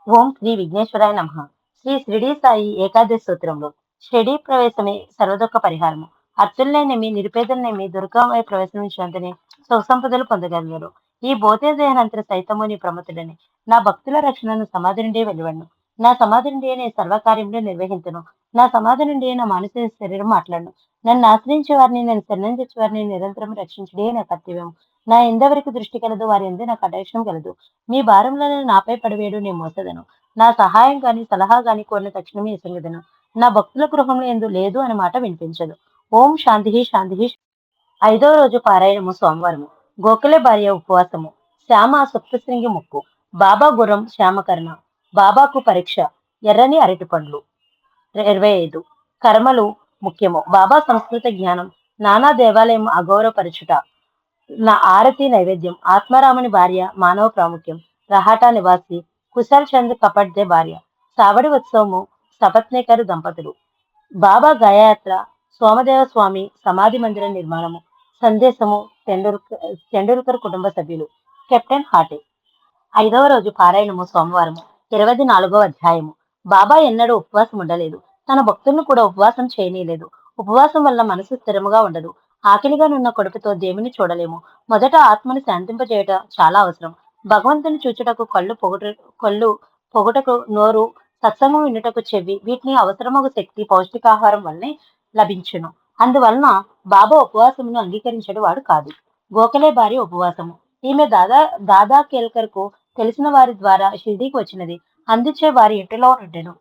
ఓం శ్రీ విఘ్నేశ్వరాయ నమః. శ్రీ షిరిడి సాయి ఏకాదశి స్తోత్రంలో షిరిడి ప్రవేశమే సర్వదుఃఖ పరిహారము. అర్చులనేమి నిరుపేదలనేమి దుర్గమయ ప్రవేశించినంతనే సుఖసంపదలు పొందగలరు. ఈ భౌతికదేహనంతర సైతముని ప్రమతుడని నా భక్తుల రక్షణను సమాధి నుండి వెలువడను. నా సమాధి నుండి నే సర్వకార్యములు నిర్వహించును. నా సమాధి నుండి నా మానసిక శరీరం మాట్లాడను. నన్ను ఆశ్రయించే వారిని నేను శరణం తెచ్చు వారిని నిరంతరం రక్షించడే నా కర్తవ్యం. నా ఎందెవరికి దృష్టి కలదు వారి ఎందు నా కటాక్షం కలదు. మీ భారములను నాపై పడివేడు నేను మోసదను. నా సహాయం గాని సలహా గాని కోరిన తక్షణమే ఇసంగదను. నా భక్తుల గృహంలో ఎందు లేదు అనే మాట వినిపించదు. ఓం శాంతి శాంతి. ఐదో రోజు పారాయణము సోమవారము. గోఖలే భార్య ఉపవాసము. శ్యామ సప్తశృంగి ముక్కు. బాబా గుర్రం శ్యామకర్ణ. బాబాకు పరీక్ష ఎర్రని అరటి పండ్లు. 25 కర్మలు ముఖ్యము. బాబా సంస్కృత జ్ఞానం. నానా దేవాలయం అగౌరవపరచుట. నా ఆరతి నైవేద్యం. ఆత్మారాముని భార్య మానవ ప్రాముఖ్యం. రహాటా నివాసి కుశల్ చంద్ కపడ్దే భార్య. సావడి ఉత్సవము సపత్నేకర్ దంపతులు. బాబా గయాయాత్ర. సోమదేవ స్వామి సమాధి మందిర నిర్మాణము. సందేశము తెండూల్కర్ కుటుంబ సభ్యులు. కెప్టెన్ హాటే. ఐదవ రోజు పారాయణము సోమవారము. 24వ అధ్యాయము. బాబా ఎన్నడూ ఉపవాసం ఉండలేదు. తన భక్తులను కూడా ఉపవాసం చేయనీయలేదు. ఉపవాసం వల్ల మనసు స్థిరముగా ఉండదు. ఆకలిగానున్న కడుపుతో దేవుని చూడలేము. మొదట ఆత్మను శాంతింపజేయట చాలా అవసరం. భగవంతుని చూచుటకు కళ్ళు పొగుటకు నోరు, సత్సంగం వినుటకు చెవి, వీటిని అవసరమగు శక్తి పౌష్టికాహారం వల్లనే లభించును. అందువలన బాబా ఉపవాసమును అంగీకరించడు వాడు కాదు. గోఖలే భార్య ఉపవాసము. ఈమె దాదా కేల్కర్ కు తెలిసిన వారి ద్వారా షిర్డీకి వచ్చినది. అందుచే వారి ఇంటిలో ఉండెను.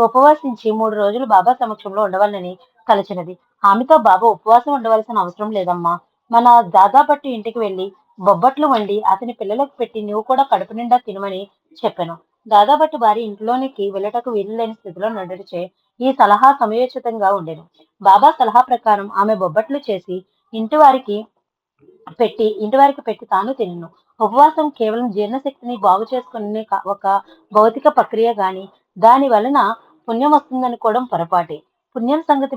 ఉపవాసించి 3 రోజులు బాబా సమక్షంలో ఉండవాలని తలచినది. ఆమెతో బాబా ఉపవాసం ఉండవలసిన అవసరం లేదమ్మా. మన దాదాపట్టు ఇంటికి వెళ్లి బొబ్బట్లు వండి అతని పిల్లలకు పెట్టి నువ్వు కూడా కడుపు నిండా తినమని చెప్పాను. దాదాపట్టు భార్య ఇంట్లోనికి వెళ్ళటకు వీలు లేని స్థితిలో నడుచే ఈ సలహా సమయోచితంగా ఉండెను. బాబా సలహా ప్రకారం ఆమె బొబ్బట్లు చేసి ఇంటి వారికి పెట్టి తాను తినను. ఉపవాసం కేవలం జీర్ణశక్తిని బాగు చేసుకునే ఒక భౌతిక ప్రక్రియ గాని దాని వలన పుణ్యం వస్తుందనుకోవడం పొరపాటే. పుణ్యం సంగతి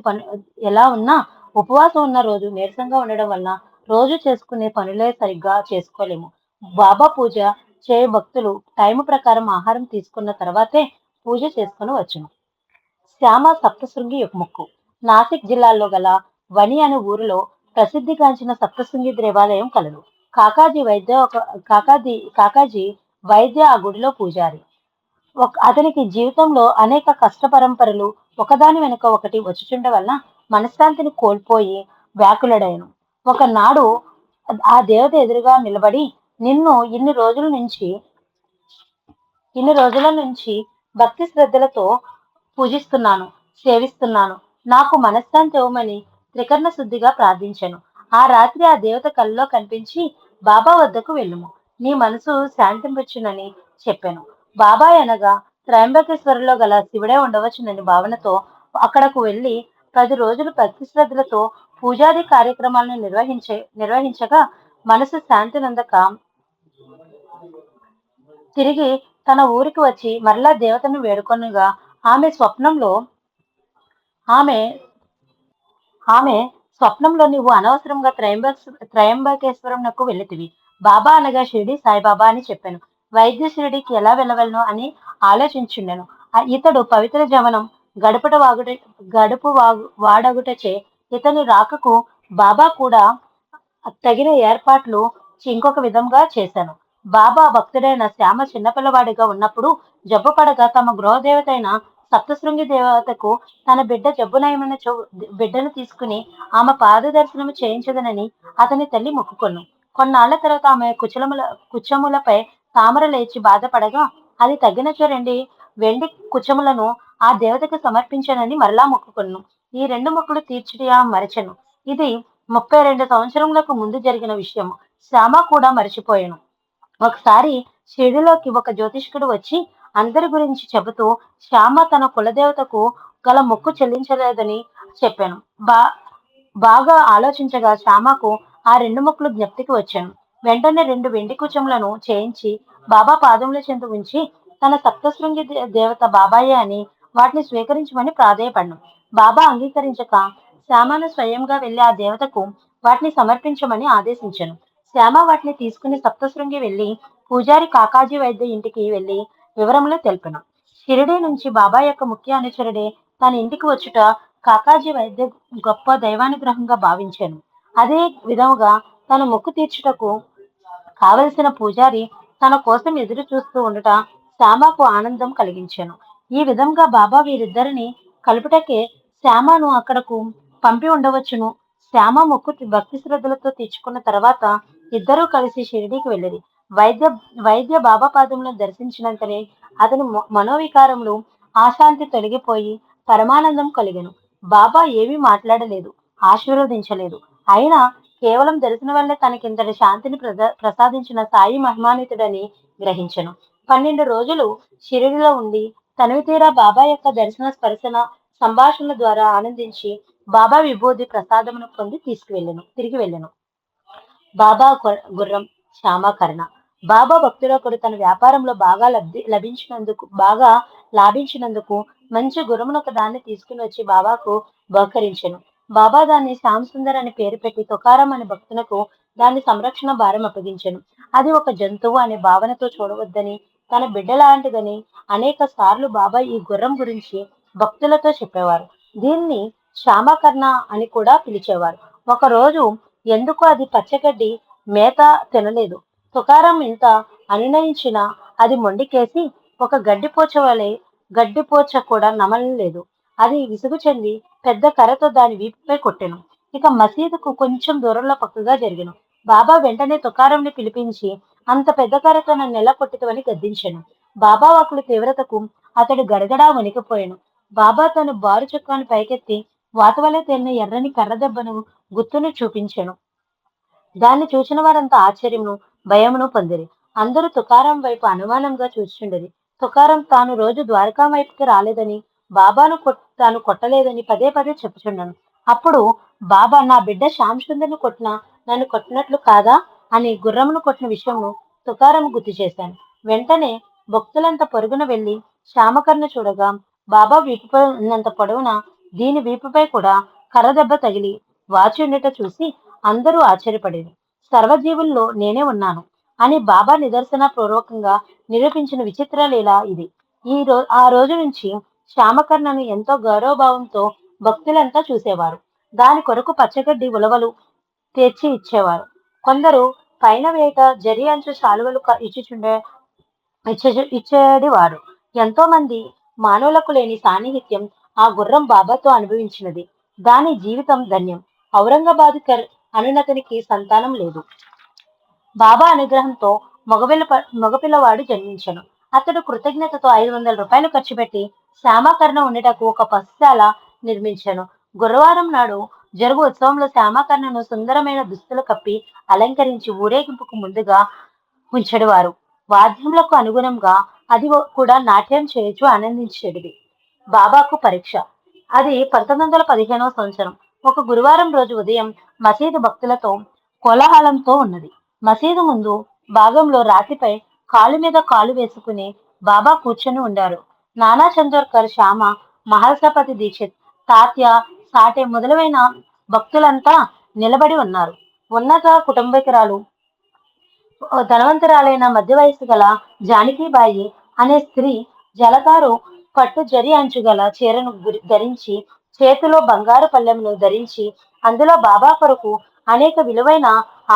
ఎలా ఉన్నా ఉపవాసం ఉన్న రోజు నీరసంగా ఉండడం వలన రోజు చేసుకునే పనులే సరిగ్గా చేసుకోలేము. బాబా పూజ చేయ భక్తులు టైము ప్రకారం ఆహారం తీసుకున్న తర్వాతే పూజ చేసుకుని వచ్చును. శ్యామ సప్తశృంగి ముక్కు. నాసిక్ జిల్లాలో గల వని అనే ఊరిలో ప్రసిద్ధిగాంచిన సప్తశృంగి దేవాలయం కలదు. కాకాజీ వైద్య ఆ గుడిలో పూజారి. అతనికి జీవితంలో అనేక కష్ట పరంపరలు ఒకదాని వెనుక ఒకటి వచ్చుచుండ వలన మనశ్శాంతిని కోల్పోయి వ్యాకులుడైన ఒకనాడు ఆ దేవత ఎదురుగా నిలబడి నిన్ను ఇన్ని రోజుల నుంచి భక్తి శ్రద్ధలతో పూజిస్తున్నాను, సేవిస్తున్నాను. నాకు మనశ్శాంతి ఇవ్వమని త్రికరణ శుద్ధిగా ప్రార్థించాను. ఆ రాత్రి ఆ దేవత కల్లో కనిపించి బాబా వద్దకు వెళ్ళుము, నీ మనసు శాంతింపచ్చునని చెప్పాను. బాబా అనగా త్రయంబకేశ్వరంలో గల శివుడే ఉండవచ్చునని భావనతో అక్కడకు వెళ్లి 10 రోజులు భక్తి శ్రద్ధలతో పూజాది కార్యక్రమాలను నిర్వహించగా మనసు శాంతి నందక తిరిగి తన ఊరికి వచ్చి మరలా దేవతను వేడుకొనగా ఆమె స్వప్నంలో ఆమె ఆమె స్వప్నంలో నువ్వు అనవసరంగా త్రయంబకేశ్వరంకు వెళితివి. బాబా అనగా షిరిడి సాయిబాబా అని చెప్పాను. వైద్య షిరిడికి ఎలా వెళ్ళవలను అని ఆలోచించుండెను. ఇతడు పవిత్ర జవనం వాడగుటచే ఇతని రాకకు బాబా కూడా తగిన ఏర్పాట్లు ఇంకొక విధంగా చేశాను. బాబా భక్తుడైన శ్యామ చిన్నపిల్లవాడిగా ఉన్నప్పుడు జబ్బు పడగా తమ గృహదేవత అయిన సప్తశృంగి దేవతకు తన బిడ్డ జబ్బు నయమైన బిడ్డను తీసుకుని ఆమె పాద దర్శనము చేయించదనని అతని తల్లి మొక్కుకొను. కొన్నాళ్ల తర్వాత ఆమె కుచములపై తామర లేచి బాధపడగా అది తగ్గినచో వెండి కుచములను ఆ దేవతకు సమర్పించనని మరలా మొక్కుకొను. ఈ 2 మొక్కులు తీర్చుట మరచెను. ఇది 32 సంవత్సరములకు ముందు జరిగిన విషయం. శ్యామ కూడా మరిచిపోయాను. ఒకసారి షిరిడిలోకి ఒక జ్యోతిష్కుడు వచ్చి అందరి గురించి చెబుతూ శ్యామ తన కులదేవతకు గల మొక్కు చెల్లించలేదని చెప్పాను. బాగా ఆలోచించగా శ్యామకు ఆ 2 మొక్కులు జ్ఞప్తికి వచ్చాను. వెంటనే 2 వెండి కుచములను చేయించి బాబా పాదముల చెంత ఉంచి తన సప్తశృంగి దేవత బాబాయే అని వాటిని స్వీకరించమని ప్రాధేయపడ్డాను. బాబా అంగీకరించక శ్యామను స్వయంగా వెళ్లి ఆ దేవతకు వాటిని సమర్పించమని ఆదేశించాను. శ్యామ వాటిని తీసుకుని సప్తశృంగి వెళ్లి పూజారి కాకాజీ వైద్య ఇంటికి వెళ్లి వివరములు తెలిపెను. షిరిడీ నుంచి బాబా యొక్క ముఖ్య అనుచరుడే తన ఇంటికి వచ్చుట కాకాజీ వైద్య గొప్ప దైవానుగ్రహంగా భావించాను. అదే విధముగా తన మొక్కు తీర్చుటకు కావలసిన పూజారి తన కోసం ఎదురు చూస్తూ ఉండుట శ్యామకు ఆనందం కలిగించాను. ఈ విధంగా బాబా వీరిద్దరిని కలుపుటకే శ్యామను అక్కడకు పంపి ఉండవచ్చును. శ్యామ మొక్కు భక్తి శ్రద్ధలతో తీర్చుకున్న తర్వాత ఇద్దరూ కలిసి షిరిడీకి వెళ్ళిరి. వైద్య వైద్య బాబా పాదములను దర్శించినంతనే అతని మనోవికారములు ఆశాంతి తొలగిపోయి పరమానందం కలిగెను. బాబా ఏమీ మాట్లాడలేదు, ఆశీర్వదించలేదు. అయినా కేవలం దర్శనం వల్లే తనకింతటి శాంతిని ప్రసాదించిన సాయి మహిమాన్వితుడని గ్రహించెను. 12 రోజులు షిరిడిలో ఉండి తనివి తీరా బాబా యొక్క దర్శన స్పర్శన సంభాషణల ద్వారా ఆనందించి బాబా విభూది ప్రసాదమును పొంది తిరిగి వెళ్ళెను. బాబా గుర్రం శ్యామకర్ణ. బాబా భక్తుడొకడు తన వ్యాపారంలో బాగా లాభించినందుకు మంచి గుర్రమునొక దాన్ని తీసుకుని వచ్చి బాబాకు బహుకరించెను. బాబా దాన్ని శ్యామ్ సుందర్ అని పేరు పెట్టి తుకారం అనే భక్తునకు దాని సంరక్షణ భారం అప్పగించెను. అది ఒక జంతువు అనే భావనతో చూడవద్దని, తన బిడ్డ లాంటిదని అనేక సార్లు బాబా ఈ గుర్రం గురించి భక్తులతో చెప్పేవారు. దీన్ని శ్యామకర్ణ అని కూడా పిలిచేవారు. ఒకరోజు ఎందుకు అది పచ్చగడ్డి మేత తినలేదు. తుకారం ఇంత అనునయించినా అది మొండికేసి ఒక గడ్డిపోచ కూడా నమలలేదు. అది విసుగు చెంది పెద్ద కర్రతో దాని వీపుపై కొట్టెను. ఇక మసీదుకు కొంచెం దూరంలో పక్కగా జరిగెను. బాబా వెంటనే తుకారంని పిలిపించి అంత పెద్ద కర్రతో నన్ను ఎలా కొట్టితవని గద్దించెను. బాబా వాక్కుల తీవ్రతకు అతడు గడగడా వణికిపోయాను. బాబా తన బారు చొక్కాను పైకెత్తి వాతవలే తేలిన ఎర్రని కర్ర దెబ్బను గుర్తును చూపించెను. దాన్ని చూసిన వారంతా ఆశ్చర్యమును భయమును పొందిరి. అందరూ తుకారం వైపు అనుమానంగా చూస్తుండేది. తుకారం తాను రోజు ద్వారకా వైపుకి రాలేదని, బాబాను తాను కొట్టలేదని పదే పదే చెప్పుచుండను. అప్పుడు బాబా నా బిడ్డ శ్యామ్ సుందర్ని కొట్టినా నన్ను కొట్టినట్లు కాదా అని గుర్రమును కొట్టిన విషయము తుకారం గుర్తు చేశాను. వెంటనే భక్తులంతా పరుగున వెళ్లి శ్యామకర్ణ చూడగా బాబా వీపుపై ఉన్నంత పొడవున దీని వీపుపై కూడా కర్ర దెబ్బ తగిలి వాచి ఉండట చూసి అందరూ ఆశ్చర్యపడేది. సర్వజీవుల్లో నేనే ఉన్నాను అని బాబా నిదర్శన పూర్వకంగా నిరూపించిన విచిత్ర లీల ఇది. ఆ రోజు నుంచి శ్యామకర్ణను ఎంతో గౌరవభావంతో భక్తులంతా చూసేవారు. దాని కొరకు పచ్చగడ్డి ఉలవలు తెచ్చి ఇచ్చేవారు. కొందరు పైన వేట జరి అంచు శాలువలు ఇచ్చేడివారు. ఎంతో మంది మానవులకు లేని సాన్నిహిత్యం ఆ గుర్రం బాబాతో అనుభవించినది. దాని జీవితం ధన్యం. ఔరంగాబాదుకర్ అనునతనికి సంతానం లేదు. బాబా అనుగ్రహంతో మగపిల్లవాడు జన్మించను. అతడు కృతజ్ఞతతో 500 రూపాయలు ఖర్చు పెట్టి శ్యామకర్ణ ఉండటకు ఒక పశుశాల నిర్మించను. గురువారం నాడు జరుగు ఉత్సవంలో శ్యామకర్ణను సుందరమైన దుస్తులు కప్పి అలంకరించి ఊరేగింపుకు ముందుగా ఉంచెడివారు. వాద్యములకు అనుగుణంగా అది కూడా నాట్యం చేయొచ్చు ఆనందించేది. బాబాకు పరీక్ష. అది 1915వ సంవత్సరం. ఒక గురువారం రోజు ఉదయం మసీదు భక్తులతో కోలాహలంతో ఉన్నది. మసీదు ముందు భాగంలో రాతిపై కాలు మీద కాలు వేసుకుని బాబా కూర్చొని ఉండారు. నానా చందోర్కర్, శ్యామ, మహల్సపతి దీక్షిత్, తాత్య, సాటే మొదలైన భక్తులంతా నిలబడి ఉన్నారు. ఉన్నత కుటుంబీకురాలు ధనవంతురాలైన మధ్య వయస్సు గల జానకీబాయి అనే స్త్రీ జలతారు పట్టు జరి అంచు గల చీరను ధరించి చేతిలో బంగారు పళ్ళెమును ధరించి అందులో బాబా కొరకు అనేక విలువైన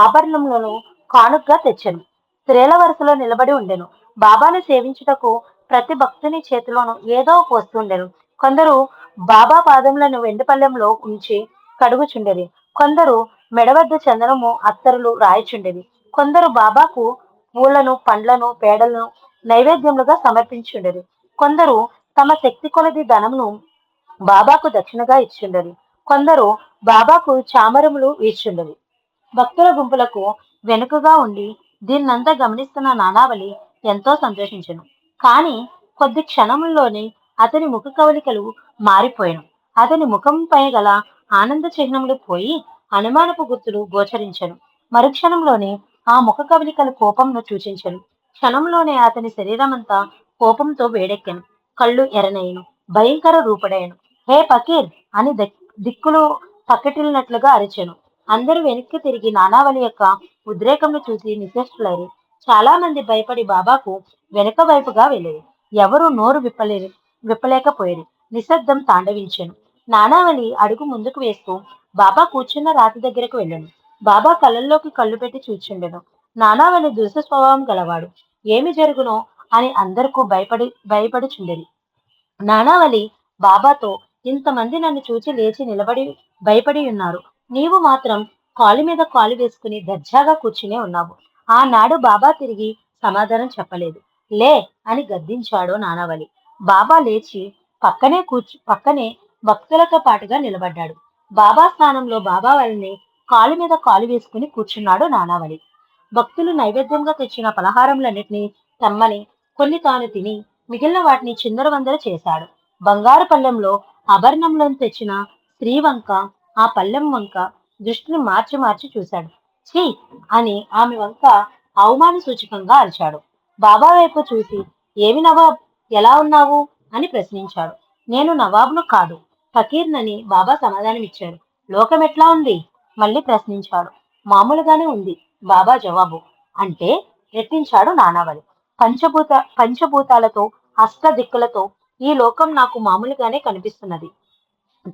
ఆభరణములను కానుకగా తెచ్చెను. స్త్రీల వరుసలో నిలబడి ఉండెను. బాబాను సేవించుటకు ప్రతి భక్తుని చేతిలోనూ ఏదో ఒక వస్తువు ఉండెను. కొందరు బాబా పాదములను వెండి పళ్ళెంలో ఉంచి కడుగుచుండేది. కొందరు మెడవద్ద చందనము అత్తరులు రాయిచుండేది. కొందరు బాబాకు పూలను పండ్లను పేడలను నైవేద్యములుగా సమర్పించుండేది. కొందరు తమ శక్తి కొలది ధనమును బాబాకు దక్షిణగా ఇచ్చుండేది. కొందరు బాబాకు చామరములు ఇచ్చుండేది. భక్తుల గుంపులకు వెనుకగా ఉండి దీన్నంతా గమనిస్తున్న నానావళి ఎంతో సంతోషించెను. కాని కొద్ది క్షణముల్లోనే అతని ముఖ కవలికలు మారిపోయాను. అతని ముఖంపై గల ఆనంద చిహ్నములు పోయి అనుమానపు గుర్తులు గోచరించెను. మరుక్షణంలోనే ఆ ముఖ కవలికలు కోపంను సూచించెను. క్షణంలోనే అతని శరీరమంతా కోపంతో వేడెక్కెను. కళ్ళు ఎర్రనయ్యను. భయంకర రూపుడయ్యను. హే ఫకీర్ అని దిక్కులు పక్కటిల్లినట్లుగా అరిచెను. అందరూ వెనక్కి తిరిగి నానావళి యొక్క ఉద్రేకంను చూసి నిశ్చేష్టులైరి. చాలా మంది భయపడి బాబాకు వెనుక వైపుగా వెళ్ళేది. ఎవరూ నోరు విప్పలేకపోయేది. నిశ్శబ్దం తాండవించెను. నానావళి అడుగు ముందుకు వేస్తూ బాబా కూర్చున్న రాతి దగ్గరకు వెళ్ళాను. బాబా కళ్ళల్లోకి కళ్ళు పెట్టి చూచుండెను. నానావళి దురుసు స్వభావం గలవాడు. ఏమి జరుగునో అని అందరికీ భయపడుచుండెది. నానావళి బాబాతో, ఇంతమంది నన్ను చూచి లేచి నిలబడి భయపడి ఉన్నారు. నీవు మాత్రం కాలు మీద కాలు వేసుకుని దర్జాగా కూర్చునే ఉన్నావు. ఆనాడు బాబా తిరిగి సమాధానం చెప్పలేదు. లే అని గద్దించాడు నానావళి. బాబా లేచి పక్కనే భక్తులతో పాటుగా నిలబడ్డాడు. బాబా స్థానంలో బాబా వలనే కాలు మీద కాలు వేసుకుని కూర్చున్నాడు నానావళి. భక్తులు నైవేద్యంగా తెచ్చిన పలహారములన్నిటినీ తెమ్మని కొన్ని తాను తిని మిగిలిన వాటిని చిందరవందర చేశాడు. బంగారు పళ్ళెంలో ఆభరణంలను తెచ్చిన స్త్రీ వంక, ఆ పళ్ళెం వంక దృష్టిని మార్చి మార్చి చూశాడు. ఛీ అని ఆమె వంక అవమాన సూచకంగా అరిచాడు. బాబా వైపు చూసి, ఏమి నవాబ్, ఎలా ఉన్నావు అని ప్రశ్నించాడు. నేను నవాబును కాదు, ఫకీర్నని బాబా సమాధానమిచ్చారు. లోకం ఎట్లా ఉంది మళ్ళీ ప్రశ్నించాడు. మామూలుగానే ఉంది బాబా జవాబు. అంటే రెట్టించాడు నానావళి. పంచభూతాలతో అష్టదిక్కులతో ఈ లోకం నాకు మామూలుగానే కనిపిస్తున్నది.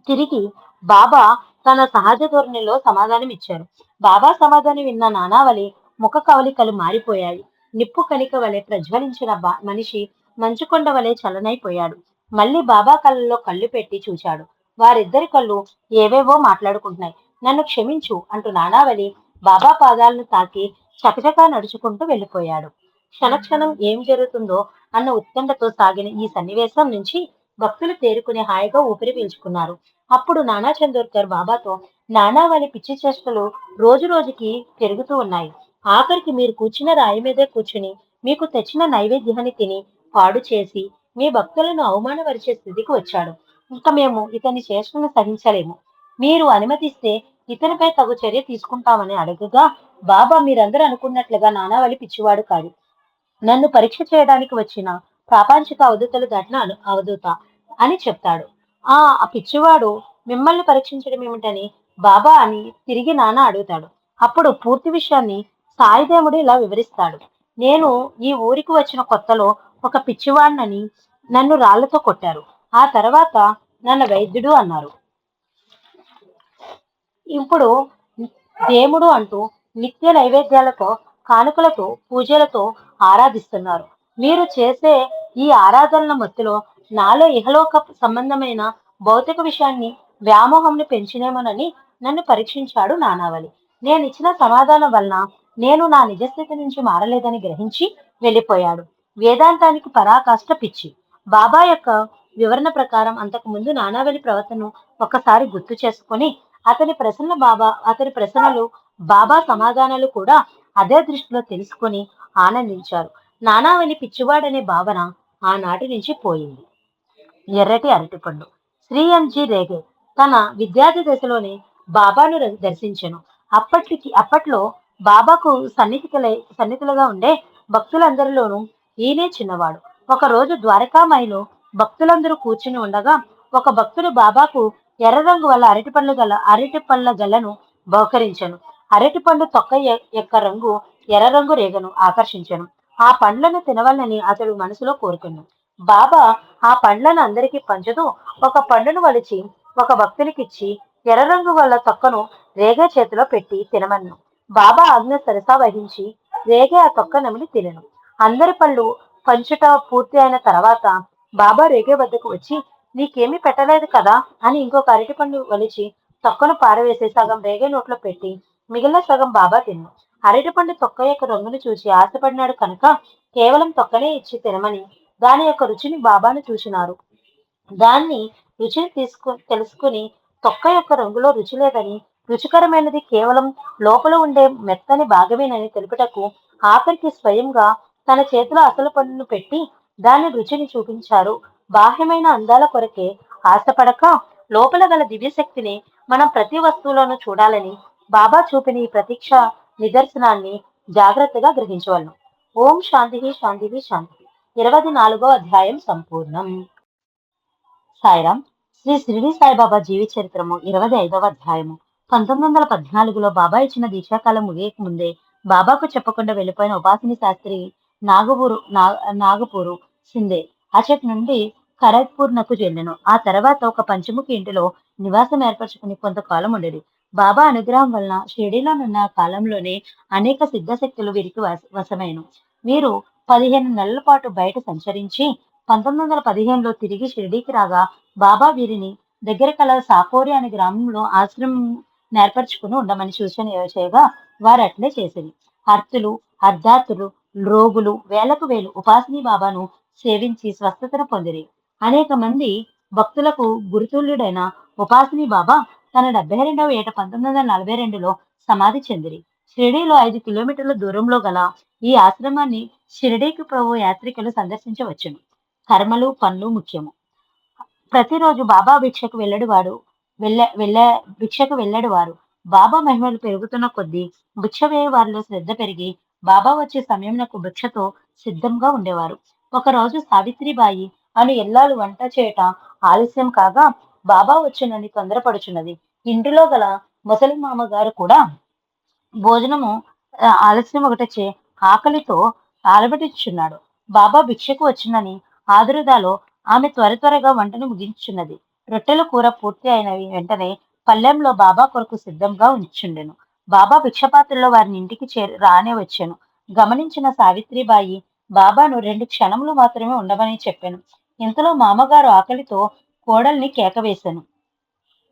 తిరిగి బాబా తన సహజ ధోరణిలో సమాధానం ఇచ్చారు. బాబా సమాధానం విన్న నానావళి ముఖ కవలికలు మారిపోయాయి. నిప్పు కణిక వలె ప్రజ్వలించిన మనిషి మంచుకొండ వలె చలనైపోయాడు. మళ్ళీ బాబా కళ్ళలో కళ్ళు పెట్టి చూశాడు. వారిద్దరి కళ్ళు ఏవేవో మాట్లాడుకుంటున్నాయి. నన్ను క్షమించు అంటూ నానావళి బాబా పాదాలను తాకి చకచకా నడుచుకుంటూ వెళ్ళిపోయాడు. క్షణక్షణం ఏం జరుగుతుందో అన్న ఉత్కంఠతో సాగిన ఈ సన్నివేశం నుంచి భక్తులు తేరుకుని హాయిగా ఊపిరి పీల్చుకున్నారు. అప్పుడు నానా చందోర్కర్ బాబాతో, నానావళి పిచ్చి చేష్టలు రోజు రోజుకి పెరుగుతూ ఉన్నాయి. ఆఖరికి మీరు కూర్చున్న రాయి మీదే కూర్చుని మీకు తెచ్చిన నైవేద్యాన్ని తిని పాడు చేసి మీ భక్తులను అవమానపరిచే స్థితికి వచ్చాడు. ఇంకా మేము ఇతని చేష్టను సహించలేము. మీరు అనుమతిస్తే ఇతనిపై తగు చర్య తీసుకుంటామని అడగగా, బాబా మీరందరూ అనుకున్నట్లుగా నానావళి పిచ్చివాడు కాదు. నన్ను పరీక్ష చేయడానికి వచ్చిన ప్రాపంచిక అవధూతలు దాటిన అవధూత అని చెప్తాడు. ఆ పిచ్చివాడు మిమ్మల్ని పరీక్షించడం ఏమిటని బాబా అని తిరిగి నాన్న అడుగుతాడు. అప్పుడు పూర్తి విషయాన్ని సాయిదేవుడు ఇలా వివరిస్తాడు. నేను ఈ ఊరికి వచ్చిన కొత్తలో ఒక పిచ్చివాడినని నన్ను రాళ్లతో కొట్టారు. ఆ తర్వాత నన్ను వైద్యుడు అన్నారు. ఇప్పుడు దేవుడు అంటూ నిత్య నైవేద్యాలతో, కానుకలతో, పూజలతో ఆరాధిస్తున్నారు. మీరు చేసే ఈ ఆరాధనల మత్తులో నాలో ఇహలోక సంబంధమైన భౌతిక విషయాన్ని వ్యామోహంని పెంచినేమోనని నన్ను పరీక్షించాడు నానావళి. నేను ఇచ్చిన సమాధానం వలన నేను నా నిజస్థితి నుంచి మారలేదని గ్రహించి వెళ్ళిపోయాడు. వేదాంతానికి పరాకాష్ట పిచ్చి. బాబా యొక్క వివరణ ప్రకారం అంతకు ముందు నానావళి ప్రవర్తనను ఒకసారి గుర్తు చేసుకుని అతని ప్రశ్నలు బాబా సమాధానాలు కూడా అదే దృష్టిలో తెలుసుకుని ఆనందించారు. నానావళి పిచ్చివాడనే భావన ఆనాటి నుంచి పోయింది. ఎర్రటి అరటిపండు. శ్రీ ఎంజి రేగే తన విద్యార్థి దశలోనే బాబాను దర్శించెను. అప్పట్లో బాబాకు సన్నిహితులుగా ఉండే భక్తులందరిలోనూ ఈయనే చిన్నవాడు. ఒక రోజు ద్వారకామాయిలో భక్తులందరూ కూర్చుని ఉండగా ఒక భక్తుడు బాబాకు ఎర్ర రంగు వల్ల అరటిపళ్ళ గల్లను బహుకరించెను. అరటిపండు తొక్క యొక్క రంగు ఎర్ర రంగు రేగను ఆకర్షించెను. ఆ పండ్లను తినవల్లని అతడు మనసులో కోరుకున్నాడు. బాబా ఆ పండ్లను అందరికీ పంచుతూ ఒక పండును వలిచి ఒక భక్తునికిచ్చి ఎర్ర రంగు వల్ల తొక్కను రేగే చేతిలో పెట్టి తినమన్ను. బాబా ఆజ్ఞ సరసా వహించి రేగే ఆ తొక్క నమిలి తినెను. అందరి పళ్ళు పంచుట పూర్తి అయిన తర్వాత బాబా రేగే వద్దకు వచ్చి, నీకేమీ పెట్టలేదు కదా అని ఇంకొక అరటిపండు వలిచి తొక్కను పారవేసి సగం రేగే నోట్లో పెట్టి మిగిలిన సగం బాబా తిన్ను. అరటిపండు తొక్క యొక్క రంగును చూసి ఆశపడినాడు కనుక కేవలం తొక్కనే ఇచ్చి తినమని దాని యొక్క రుచిని బాబాను చూసినారు. దాన్ని రుచిని తెలుసుకుని తొక్క యొక్క రంగులో రుచి లేదని, రుచికరమైనది కేవలం లోపల ఉండే మెత్తని భాగమేనని తెలుపుటకు ఆఖరికి స్వయంగా తన చేతిలో అసలు పండును పెట్టి దాని రుచిని చూపించారు. బాహ్యమైన అందాల కొరకే ఆశపడక లోపల గల దివ్యశక్తిని మనం ప్రతి వస్తువులోనూ చూడాలని బాబా చూపిన ఈ ప్రతీక్ష నిదర్శనాన్ని జాగ్రత్తగా గ్రహించవలను. ఓం శాంతి శాంతి శాంతి. 24వ అధ్యాయం సంపూర్ణం. సాయిరాం. శ్రీ షిరిడి సాయిబాబా జీవిత చరిత్రము 25వ అధ్యాయము. 1914లో బాబా ఇచ్చిన దీక్షాకాలం ముగియక ముందే బాబాకు చెప్పకుండా వెళ్లిపోయిన ఉపాసిని శాస్త్రి నాగపూరు సిందే అచట్ నుండి ఖరగ్పూర్ నకు చెందెను. ఆ తర్వాత ఒక పంచముఖి ఇంటిలో నివాసం ఏర్పరచుకుని కొంతకాలం ఉండేది. బాబా అనుగ్రహం వలన షిరిడీలోనున్న కాలంలోనే అనేక సిద్ధశక్తులు వీరికి వశమైను. వీరు 15 నెలల పాటు బయట సంచరించి 1915లో తిరిగి షిరిడీకి రాగా బాబా వీరిని దగ్గర కల సాకోరి అనే గ్రామంలో ఆశ్రమం నేర్పరచుకుని ఉండమని సూచన చేయగా వారు అట్లే చేసింది. అర్తులు, అర్ధార్థులు, రోగులు వేలకు వేలు ఉపాసిని బాబాను సేవించి స్వస్థతను పొందిరి. అనేక మంది భక్తులకు గురుతుల్యుడైన ఉపాసిని బాబా తన 72వ ఏట 1942లో సమాధి చెందిరి. షిరిడీలో 5 కిలోమీటర్ల దూరంలో గల ఈ ఆశ్రమాన్ని షిరిడీకి ప్రభు యాత్రికులు సందర్శించవచ్చును. కర్మలు, పనులు ముఖ్యము. ప్రతిరోజు బాబా భిక్షకు వెళ్ళడు వారు. బాబా మహిమలు పెరుగుతున్న కొద్దీ భిక్ష వేయ వారిలో శ్రద్ధ పెరిగి బాబా వచ్చే సమయంలో భిక్షతో సిద్ధంగా ఉండేవారు. ఒకరోజు సావిత్రిబాయి అను ఇల్లాలు వంట చేయట ఆలస్యం కాగా బాబా వచ్చునని తొందరపడుచున్నది. ఇంటిలో గల ముసలి మామగారు కూడా భోజనము ఆలస్యం ఒకటొచ్చే ఆకలితో ఆలబడిచున్నాడు. బాబా భిక్షకు వచ్చినని ఆదురుదాలో ఆమె త్వరగా వంటను ముగించున్నది. రొట్టెల కూర పూర్తి అయినవి వెంటనే పల్లెంలో బాబా కొరకు సిద్ధంగా ఉంచుండెను. బాబా భిక్షపాత్రలో వారిని ఇంటికి రానే వచ్చాను. గమనించిన సావిత్రిబాయి బాబాను 2 క్షణములు మాత్రమే ఉండమని చెప్పాను. ఇంతలో మామగారు ఆకలితో కోడల్ని కేకవేశాను.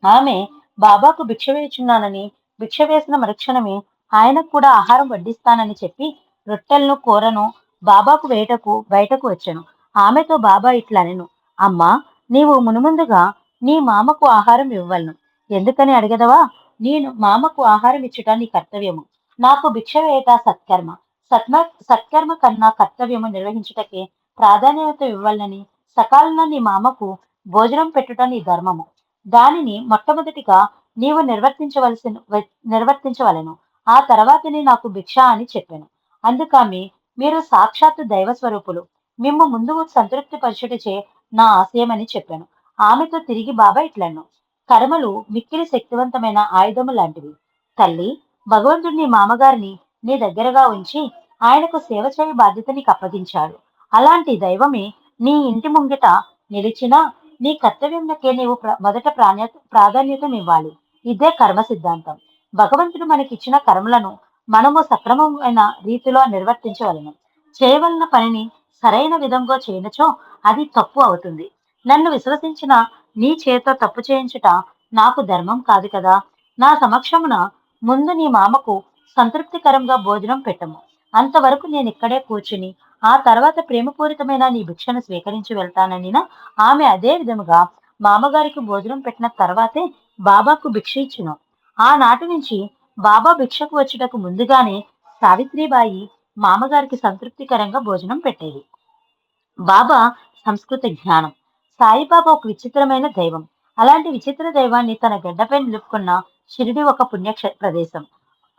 ఆమె బాబాకు భిక్ష వేయుచున్నానని భిక్ష వేసిన మరుక్షణమే ఆయనకు కూడా ఆహారం వడ్డిస్తానని చెప్పి రొట్టెలను కూరను బాబాకు వేయటకు బయటకు వచ్చాను. ఆమెతో బాబా ఇట్లనెను, అమ్మా, నీవు మునుముందుగా నీ మామకు ఆహారం ఇవ్వవలను. ఎందుకని అడగదవా? నేను మామకు ఆహారం ఇచ్చుట నీ కర్తవ్యము. నాకు భిక్ష వేయట సత్కర్మ. సత్కర్మ కన్నా కర్తవ్యము నిర్వహించుటకే ప్రాధాన్యత ఇవ్వాలని సకాలంలో నీ మామకు భోజనం పెట్టుట నీ ధర్మము. దానిని మొట్టమొదటిగా నీవు నిర్వర్తించవలెను. ఆ తర్వాతనే నాకు భిక్ష అని చెప్పాను. అందుకామె, మీరు సాక్షాత్తు దైవ స్వరూపులు. మిమ్ము ముందు సంతృప్తి పరచుటచే నా ఆశయమని చెప్పాను. ఆమెతో తిరిగి బాబా ఇట్లను, కర్మలు మిక్కిలి శక్తివంతమైన ఆయుధము లాంటివి. తల్లి, భగవంతుడు నీ మామగారిని నీ దగ్గరగా ఉంచి ఆయనకు సేవ చేయ బాధ్యత నీకు అప్పగించాడు. అలాంటి దైవమే నీ ఇంటి ముంగిట నిలిచినా నీ కర్తవ్యంకే నీవు మొదట ప్రాధాన్యతనివ్వాలి. ఇదే కర్మ సిద్ధాంతం. భగవంతుడు మనకిచ్చిన కర్మలను మనము సక్రమమైన రీతిలో నిర్వర్తించవలను. చేయవలన పనిని సరైన విధంగా చేయనచో అది తప్పు అవుతుంది. నన్ను విశ్వసించిన నీ చేత తప్పు చేయించుట నాకు ధర్మం కాదు కదా. నా సమక్షమున ముందు నీ మామకు సంతృప్తికరంగా భోజనం పెట్టము. అంతవరకు నేను ఇక్కడే కూర్చుని ఆ తర్వాత ప్రేమపూరితమైన నీ భిక్షను స్వీకరించి వెళ్తానని ఆమె అదే విధముగా మామగారికి భోజనం పెట్టిన తర్వాతే బాబాకు భిక్ష ఇచ్చును. ఆనాటి నుంచి బాబా భిక్షకు వచ్చుటకు ముందుగానే సావిత్రిబాయి మామగారికి సంతృప్తికరంగా భోజనం పెట్టేది. బాబా సంస్కృత జ్ఞానం. సాయిబాబా ఒక విచిత్రమైన దైవం. అలాంటి విచిత్ర దైవాన్ని తన గడ్డపై నిలుపుకున్న షిరిడి ఒక పుణ్య ప్రదేశం.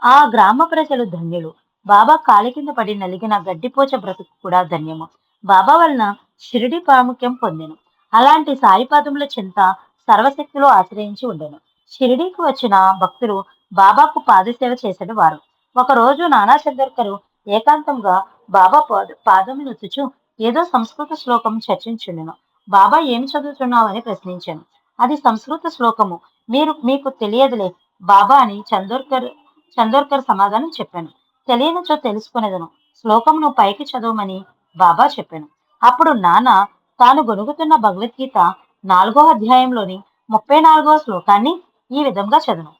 ఆ గ్రామ ప్రజలు ధన్యులు. బాబా కాలి కింద పడి నలిగిన గడ్డిపోచ బ్రతుకు కూడా ధన్యము. బాబా వలన షిరిడి ప్రాముఖ్యం పొందెను. అలాంటి సాయిపాదముల చింత సర్వశక్తులు ఆశ్రయించి ఉండెను. షిరిడీకి వచ్చిన భక్తులు బాబాకు పాదసేవ చేసేది వారు. ఒకరోజు నానా చందర్కరు ఏకాంతంగా బాబా పాదములొత్తుచు ఏదో సంస్కృత శ్లోకం చర్చించుండెను. బాబా ఏమి చదువుతున్నావని ప్రశ్నించాను. అది సంస్కృత శ్లోకము, మీకు తెలియదులే బాబా అని చందోర్కర్ సమాధానం చెప్పాను. తెలియనచో తెలుసుకునేదను. శ్లోకమును పైకి చదవమని బాబా చెప్పాను. అప్పుడు నాన్న తాను గొనుగుతున్న భగవద్గీత 4వ అధ్యాయంలోని 34వ శ్లోకాన్ని ఈ విధంగా చదువు.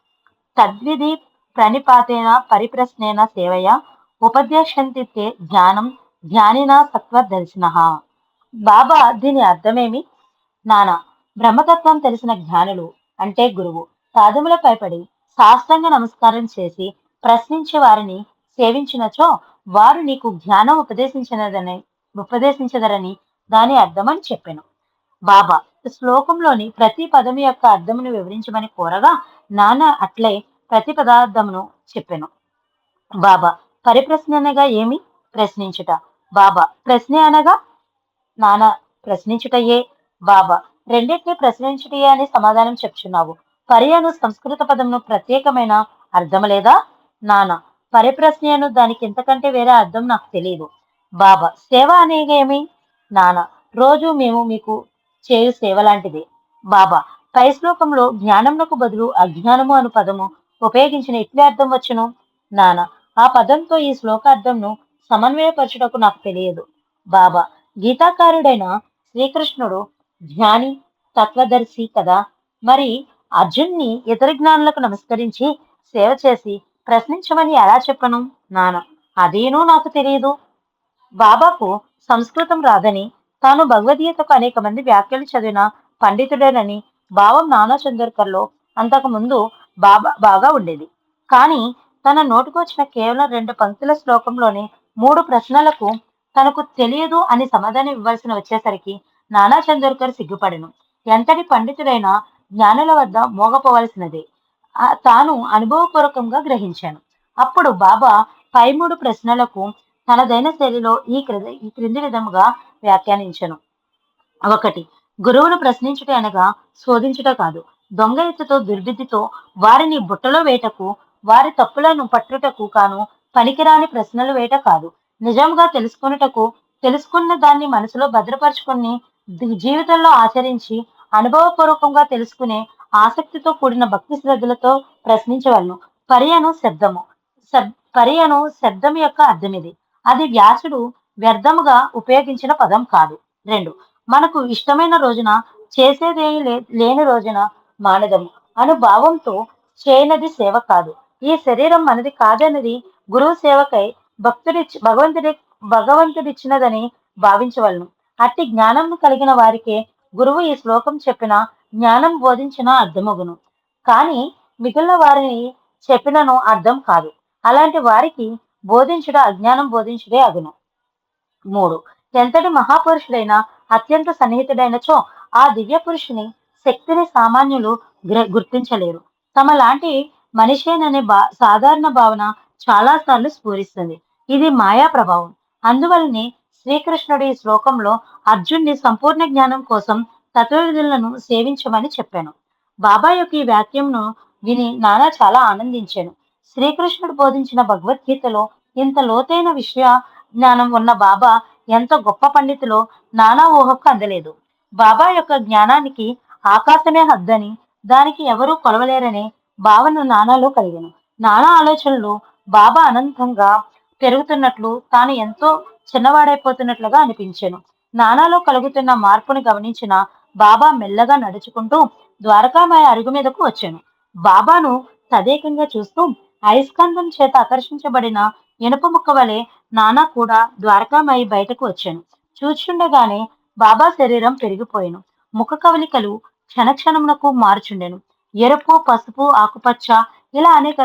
తద్విధి ప్రణిపాతేన పరిప్రశ్నేన సేవయ ఉపదేశంతి జ్ఞానం జ్ఞానిన సత్వదర్శిన. బాబా దీని అర్థమేమి? నానా, బ్రహ్మతత్వం తెలిసిన జ్ఞానులు అంటే గురువు పాదములపై పడి సాష్టాంగ నమస్కారం చేసి ప్రశ్నించే వారిని సేవించినచో వారు నీకు జ్ఞానం ఉపదేశించదరని దాని అర్థమని చెప్పాను. బాబా శ్లోకంలోని ప్రతి పదము యొక్క అర్థమును వివరించమని కోరగా నాన్న అట్లే ప్రతి పదార్థమును చెప్పాను. బాబా పరిప్రశ్న అనగా ఏమి? ప్రశ్నించుట. బాబా ప్రశ్న అనగా? నాన్న ప్రశ్నించుటయే. బాబా రెండింటినీ ప్రశ్నించుటయే అని సమాధానం చెప్తున్నావు. పరి అను సంస్కృత పదమును ప్రత్యేకమైన అర్థం లేదా? నాన్న పరిప్రశ్నను దానికి ఎంతకంటే వేరే అర్థం నాకు తెలియదు. బాబా సేవ అనేగేమి? నాన్న రోజు మేము మీకు చేయు సేవ లాంటిదే. బాబా పై శ్లోకంలో జ్ఞానమునకు బదులు అజ్ఞానము అను పదము ఉపయోగించిన ఇట్లే అర్థం వచ్చును. నాన్న ఆ పదంతో ఈ శ్లోకార్థంను సమన్వయపరచుటకు నాకు తెలియదు. బాబా గీతాకారుడైన శ్రీకృష్ణుడు జ్ఞాని తత్వదర్శి కదా, మరి అర్జున్ని ఇతర జ్ఞానులకు నమస్కరించి సేవ చేసి ప్రశ్నించమని ఎలా చెప్పను? నాన్న అదేనూ నాకు తెలియదు. బాబాకు సంస్కృతం రాదని, తాను భగవద్గీతకు అనేక మంది వ్యాఖ్యలు చదివిన పండితుడేనని భావం నానా చందోర్కర్లో అంతకు ముందు బాగా ఉండేది. కానీ తన నోటుకొచ్చిన కేవలం 2 పంక్తుల శ్లోకంలోని 3 ప్రశ్నలకు తనకు తెలియదు అని సమాధానం ఇవ్వాల్సిన వచ్చేసరికి నానా చందోర్కర్ సిగ్గుపడెను. ఎంతటి పండితుడైనా జ్ఞానుల వద్ద మోగపోవలసినదే తాను అనుభవపూర్వకంగా గ్రహించాను. అప్పుడు బాబా పై 3 ప్రశ్నలకు తనదైన శైలిలో ఈ క్రింది విధముగా వ్యాఖ్యానించను. 1. గురువును ప్రశ్నించుట అనగా శోధించుట కాదు. దొంగ ఎత్తుతో దుర్బుద్ధితో వారిని బుట్టలో వేటకు, వారి తప్పులను పట్టుటకు కాను పనికిరాని ప్రశ్నలు వేట కాదు. నిజంగా తెలుసుకొనుటకు, తెలుసుకున్న దాన్ని మనసులో భద్రపరుచుకుని జీవితంలో ఆచరించి అనుభవపూర్వకంగా తెలుసుకునే ఆసక్తితో కూడిన భక్తి శ్రద్ధలతో ప్రశ్నించవలను. పరి అను శబ్దం యొక్క అర్థమిది. అది వ్యాసుడు వ్యర్థముగా ఉపయోగించిన పదం కాదు. 2. మనకు ఇష్టమైన రోజున చేసేదేమీ లేని రోజున మానదము అను భావంతో చేయనది సేవ కాదు. ఈ శరీరం మనది కాదన్నది గురువు సేవకై భగవంతుడిచ్చినదని భావించవలను. అట్టి జ్ఞానం కలిగిన వారికే గురువు ఈ శ్లోకం చెప్పిన జ్ఞానం బోధించిన అర్థమగును. కానీ మిగిలిన వారిని చెప్పినను అర్థం కాదు. అలాంటి వారికి బోధించుట అజ్ఞానం బోధించుడే అగును. 3. ఎంతటి మహాపురుషుడైనా అత్యంత సన్నిహితుడైనచో ఆ దివ్య పురుషుని శక్తిని సామాన్యులు గుర్తించలేరు. తమ లాంటి మనిషేననే సాధారణ భావన చాలా సార్లు స్ఫూరిస్తుంది. ఇది మాయా ప్రభావం. అందువల్లనే శ్రీకృష్ణుడు ఈ శ్లోకంలో అర్జున్ని సంపూర్ణ జ్ఞానం కోసం తత్వవిధులను సేవించమని చెప్పాను. బాబా యొక్క ఈ వాక్యంను విని నానా చాలా ఆనందించాను. శ్రీకృష్ణుడు బోధించిన భగవద్గీతలో ఇంత లోతైన విషయ జ్ఞానం ఉన్న బాబా ఎంత గొప్ప పండితులో నానా ఊహకు అందలేదు. బాబా యొక్క జ్ఞానానికి ఆకాశమే హద్దని, దానికి ఎవరూ కొలవలేరనే భావన నానాలో కలిగను. నానా ఆలోచనలు బాబా అనంతంగా పెరుగుతున్నట్లు, తాను ఎంతో చిన్నవాడైపోతున్నట్లుగా అనిపించెను. నానాలో కలుగుతున్న మార్పుని గమనించిన బాబా మెల్లగా నడుచుకుంటూ ద్వారకామాయ అరుగు మీదకు వచ్చాను. బాబాను తదేకంగా చూస్తూ అయస్కాంతం చేత ఆకర్షించబడిన ఇనుప ముక్క వలె నానా కూడా ద్వారకామాయి బయటకు వచ్చాను. చూచుండగానే బాబా శరీరం పెరిగిపోయాను. ముఖ కవలికలు క్షణక్షణమునకు మారుచుండెను. ఎరుపు, పసుపు, ఆకుపచ్చ ఇలా అనేక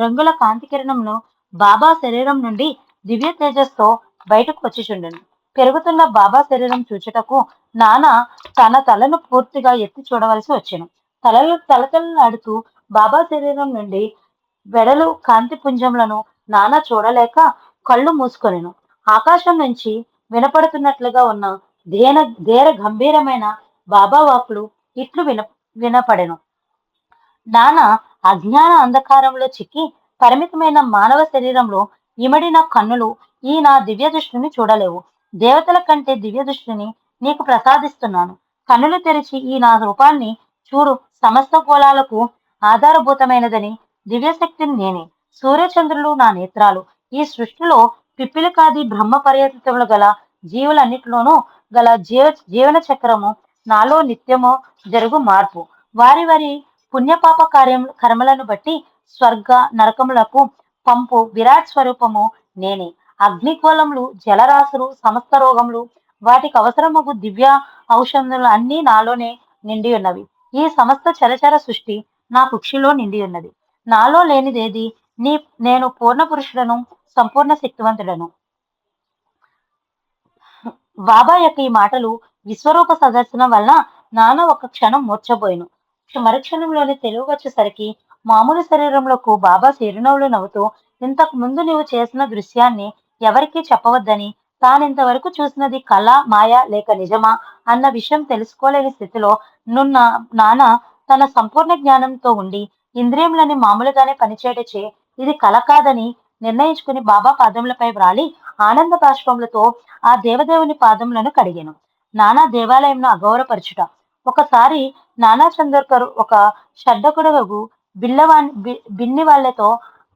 రంగుల కాంతి కిరణమును బాబా శరీరం నుండి దివ్య తేజస్తో బయటకు వచ్చిచుండెను. పెరుగుతున్న బాబా శరీరం చూచుటకు నానా తన తలను పూర్తిగా ఎత్తి చూడవలసి వచ్చెను. తలతలలాడుతూ బాబా శరీరం నుండి వెడలు కాంతి పుంజములను నానా చూడలేక కళ్ళు మూసుకొనెను. ఆకాశం నుంచి వినపడుతున్నట్లుగా ఉన్న ధీర గంభీరమైన బాబా వాక్కులు ఇట్లు వినపడెను. నానా అజ్ఞాన అంధకారంలో చిక్కి పరిమితమైన మానవ శరీరంలో ఇమడిన కన్నులు ఈ నా దివ్య దృష్టిని చూడలేవు. దేవతల కంటే దివ్య దృష్టిని నీకు ప్రసాదిస్తున్నాను. కన్నులు తెరిచి ఈ నా రూపాన్ని చూడు. సమస్త గోళాలకు ఆధారభూతమైనదని దివ్యశక్తిని నేనే. సూర్యచంద్రులు నా నేత్రాలు. ఈ సృష్టిలో పిప్పిలికాది బ్రహ్మ పర్యటనలు గల జీవులన్నిటిలోనూ గల జీవన చక్రము నాలో నిత్యము జరుగు మార్పు. వారి వారి పుణ్యపాప కర్మలను బట్టి స్వర్గ నరకములకు పంపు విరాట్ స్వరూపము నేనే. అగ్నిగోళములు, జలరాశులు, సమస్త రోగములు, వాటికి అవసరమగు దివ్య ఔషధములు అన్నీ నాలోనే నిండి ఉన్నవి. ఈ సమస్త చరచర సృష్టి నా కుక్షిలో నిండి ఉన్నది. నాలో లేనిదేది? నేను పూర్ణ పురుషుడను, సంపూర్ణ శక్తివంతుడను. బాబా యొక్క ఈ మాటలు విశ్వరూప సదర్శనం వలన నాన్న ఒక క్షణం మూర్ఛపోయాను. మరుక్షణంలోనే తెలివి వచ్చేసరికి మామూలు శరీరంలోకి బాబా చిరునవ్వులు నవ్వుతూ, ఇంతకు ముందు నీవు చేసిన దృశ్యాన్ని ఎవరికీ చెప్పవద్దని, తానింతవరకు చూసినది కళ, మాయ లేక నిజమా అన్న విషయం తెలుసుకోలేని స్థితిలో నాన్న తన సంపూర్ణ జ్ఞానంతో ఉండి ఇంద్రియములని మామూలుగానే పనిచేయటచే ఇది కల కాదని నిర్ణయించుకుని బాబా పాదములపై వ్రాలి ఆనంద బాష్పములతో ఆ దేవదేవుని పాదములను కడిగాను. నానా దేవాలయంను అగౌరవపరచుట. ఒకసారి నానా చందోర్కర్ ఒక షడ్డకుడగు బిన్ని వాళ్లతో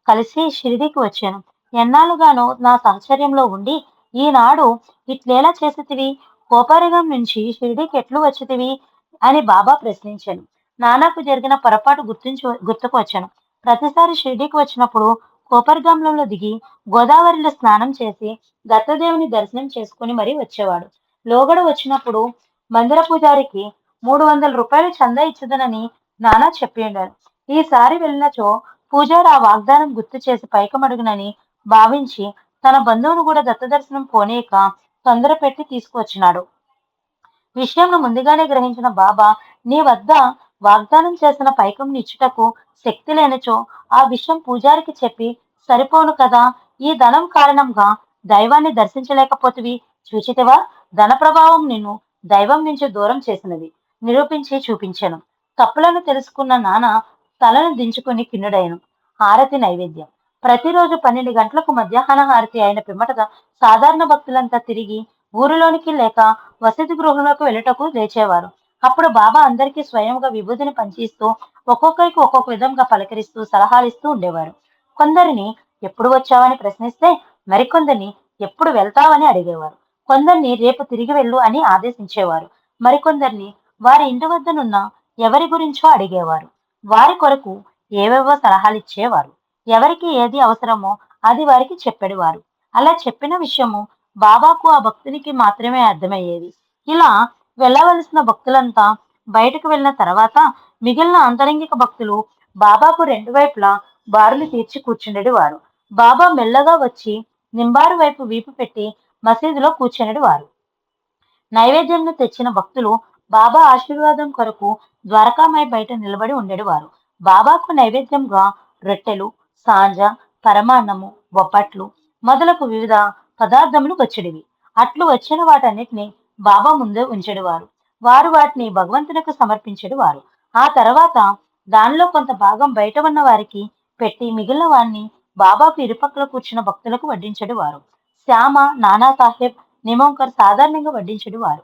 కలిసి షిరిడీకి వచ్చాను. ఎన్నాళ్ళుగానో నా సహచర్యంలో ఉండి ఈనాడు ఇట్లేలా చేసితివి? కోపరగం నుంచి షిరిడీకి ఎట్లు వచ్చితివి అని బాబా ప్రశ్నించాను. నానాకు జరిగిన పొరపాటు గుర్తుకు వచ్చాను. ప్రతిసారి షిరిడీకి వచ్చినప్పుడు కోపర్గాంలో దిగి గోదావరిలో స్నానం చేసి దత్తదేవుని దర్శనం చేసుకుని మరీ వచ్చేవాడు. లోగడ వచ్చినప్పుడు మందిర పూజారికి 300 రూపాయలు చందా ఇచ్చదనని నానా చెప్పి ఉండారు. ఈసారి వెళ్ళినచో పూజారి ఆ వాగ్దానం గుర్తు చేసి పైకమడుగునని భావించి తన బంధువును కూడా దత్తదర్శనం పోనీయక తొందర పెట్టి తీసుకువచ్చినాడు. విషయంను ముందుగానే గ్రహించిన బాబా, నీ వద్ద వాగ్దానం చేసిన పైకం ఇచ్చుటకు శక్తి లేనిచో ఆ విషయం పూజారికి చెప్పి సరిపోను కదా. ఈ ధనం కారణంగా దైవాన్ని దర్శించలేకపోతివి. చూచితివా, ధన ప్రభావం నిన్ను దైవం నుంచి దూరం చేసినది నిరూపించి చూపించాను. తప్పులను తెలుసుకున్న నాన్న తలను దించుకుని కిన్నుడైను. హారతి నైవేద్యం. ప్రతిరోజు 12 గంటలకు మధ్యాహ్న హారతి అయిన పిమ్మట సాధారణ భక్తులంతా తిరిగి ఊరిలోనికి లేక వసతి గృహంలోకి వెళ్ళటకు లేచేవారు. అప్పుడు బాబా అందరికీ స్వయంగా విభూతిని పంచిస్తూ ఒక్కొక్కరికి ఒక్కొక్క విధంగా పలకరిస్తూ సలహాలిస్తూ ఉండేవారు. కొందరిని ఎప్పుడు వచ్చావని ప్రశ్నిస్తే మరికొందరిని ఎప్పుడు వెళ్తావని అడిగేవారు. కొందరిని రేపు తిరిగి వెళ్ళు అని ఆదేశించేవారు. మరికొందరిని వారి ఇంటి వద్దనున్న ఎవరి గురించో అడిగేవారు. వారి కొరకు ఏవేవో సలహాలిచ్చేవారు. ఎవరికి ఏది అవసరమో అది వారికి చెప్పేవారు. అలా చెప్పిన విషయము బాబాకు ఆ భక్తునికి మాత్రమే అర్థమయ్యేది. ఇలా వెళ్ళవలసిన భక్తులంతా బయటకు వెళ్ళిన తర్వాత మిగిలిన అంతరంగిక భక్తులు బాబాకు 2 వైపులా బారులు తీర్చి కూర్చుండేది వారు. బాబా మెల్లగా వచ్చి నింబారు వైపు వీపు పెట్టి మసీదులో కూర్చునేది వారు. నైవేద్యంను తెచ్చిన భక్తులు బాబా ఆశీర్వాదం కొరకు ద్వారకామాయి బయట నిలబడి ఉండేవారు. బాబాకు నైవేద్యంగా రొట్టెలు, సాంజ, పరమాన్నము, బొప్పట్లు మొదలగు వివిధ పదార్థములు వచ్చేటివి. అట్లు వచ్చిన వాటన్నిటిని బాబా ముందే ఉంచెడివారు. వారు వాటిని భగవంతునికి సమర్పించేవారు. ఆ తర్వాత దానిలో కొంత భాగం బయట ఉన్న వారికి పెట్టి మిగిలిన వారిని బాబాకు ఇరుపక్కల కూర్చున్న భక్తులకు వడ్డించేవారు. శ్యామ, నానాసాహెబ్, నిమోంకర్ సాధారణంగా వడ్డించేవారు.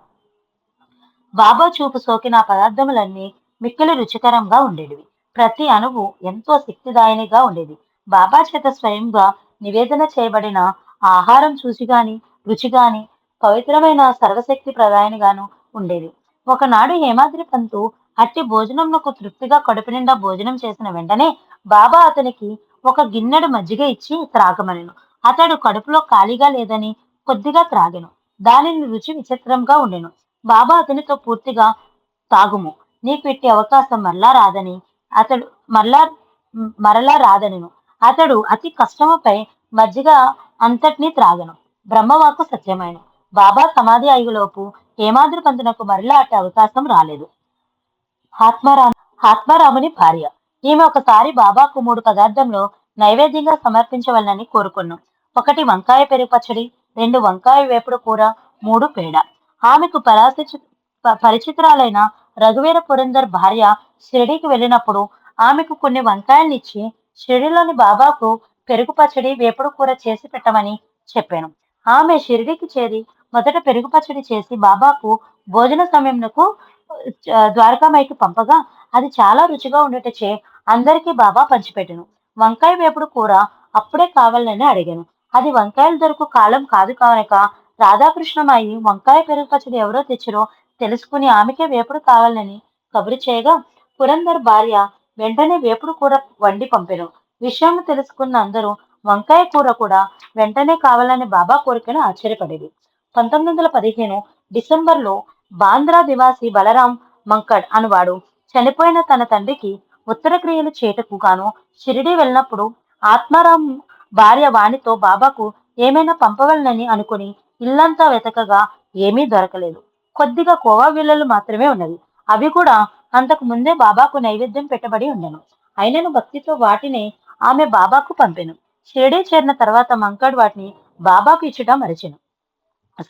బాబా చూపు సోకిన ఆ పదార్థములన్నీ మిక్కిలి రుచికరంగా ఉండేటివి. ప్రతి అణువు ఎంతో శక్తిదాయనిగా ఉండేది. బాబా చేత స్వయంగా నివేదన చేయబడిన ఆహారం చూసిగాని రుచిగాని పవిత్రమైన సర్వశక్తి ప్రదాయనిగాను ఉండేది. ఒకనాడు హేమాద్రి పంతు అట్టి భోజనంకు తృప్తిగా కడుపు నిండా భోజనం చేసిన వెంటనే బాబా అతనికి ఒక గిన్నెడు మజ్జిగ ఇచ్చి త్రాగమనెను. అతడు కడుపులో ఖాళీగా లేదని కొద్దిగా త్రాగెను. దానిని రుచి విచిత్రంగా ఉండెను. బాబా అతనితో పూర్తిగా తాగుము, నీకు ఇట్టి అవకాశం అతడు మరలా మరలా రాదనెను. అతడు అతి కష్టముపై మజ్జిగ అంతటినీ త్రాగెను. బ్రహ్మవాక్కు సత్యమైన బాబా సమాధి అయ్యులోపు హేమాద్రి పంతునకు మరలా అట్టి అవకాశం రాలేదు. ఆత్మారాముని భార్య. ఈమె ఒకసారి బాబాకు 3 పదార్థంలో నైవేద్యంగా సమర్పించవలనని కోరుకున్నాం. 1 వంకాయ పెరుగు పచ్చడి, 2 వంకాయ వేపుడు కూర, 3 పేడ. ఆమెకు పరిచితురాలైన రఘువీర పురందర్ భార్య షిరిడీకి వెళ్ళినప్పుడు ఆమెకు కొన్ని వంకాయలనిచ్చి షిరిడీలోని బాబాకు పెరుగు పచ్చడి, వేపుడు కూర చేసి పెట్టమని చెప్పాను. ఆమె షిరిడీకి చేరి మొదట పెరుగు పచ్చడి చేసి బాబాకు భోజన సమయంకు ద్వారకామాయికి పంపగా అది చాలా రుచిగా ఉండటచే అందరికీ బాబా పంచిపెట్టెను. వంకాయ వేపుడు కూర అప్పుడే కావాలని అడిగాను. అది వంకాయలు దొరకు కాలం కాదు కనుక రాధాకృష్ణమాయి వంకాయ పెరుగు పచ్చడి ఎవరో తెచ్చిరో తెలుసుకుని ఆమెకే వేపుడు కావాలని కబురు చేయగా పురందర్ భార్య వెంటనే వేపుడు కూర వండి పంపెను. విషయం తెలుసుకున్న అందరూ వంకాయ కూర కూడా వెంటనే కావాలని బాబా కోరికను ఆశ్చర్యపడేది. 1915 డిసెంబర్లో బాంద్రా నివాసి బలరాం మంకడ్ అనువాడు చనిపోయిన తన తండ్రికి ఉత్తర క్రియలు చేటకు గాను షిరిడీ వెళ్ళినప్పుడు ఆత్మారాం భార్య వానితో బాబాకు ఏమైనా పంపవలనని అనుకుని ఇల్లంతా వెతకగా ఏమీ దొరకలేదు. కొద్దిగా కోవా బిళ్ళలు మాత్రమే ఉన్నవి. అవి కూడా అంతకు ముందే బాబాకు నైవేద్యం పెట్టబడి ఉండెను. అయినను భక్తితో వాటిని ఆమె బాబాకు పంపెను. షిరిడీ చేరిన తర్వాత మంకడ్ వాటిని బాబాకు ఇచ్చుట మరచెను.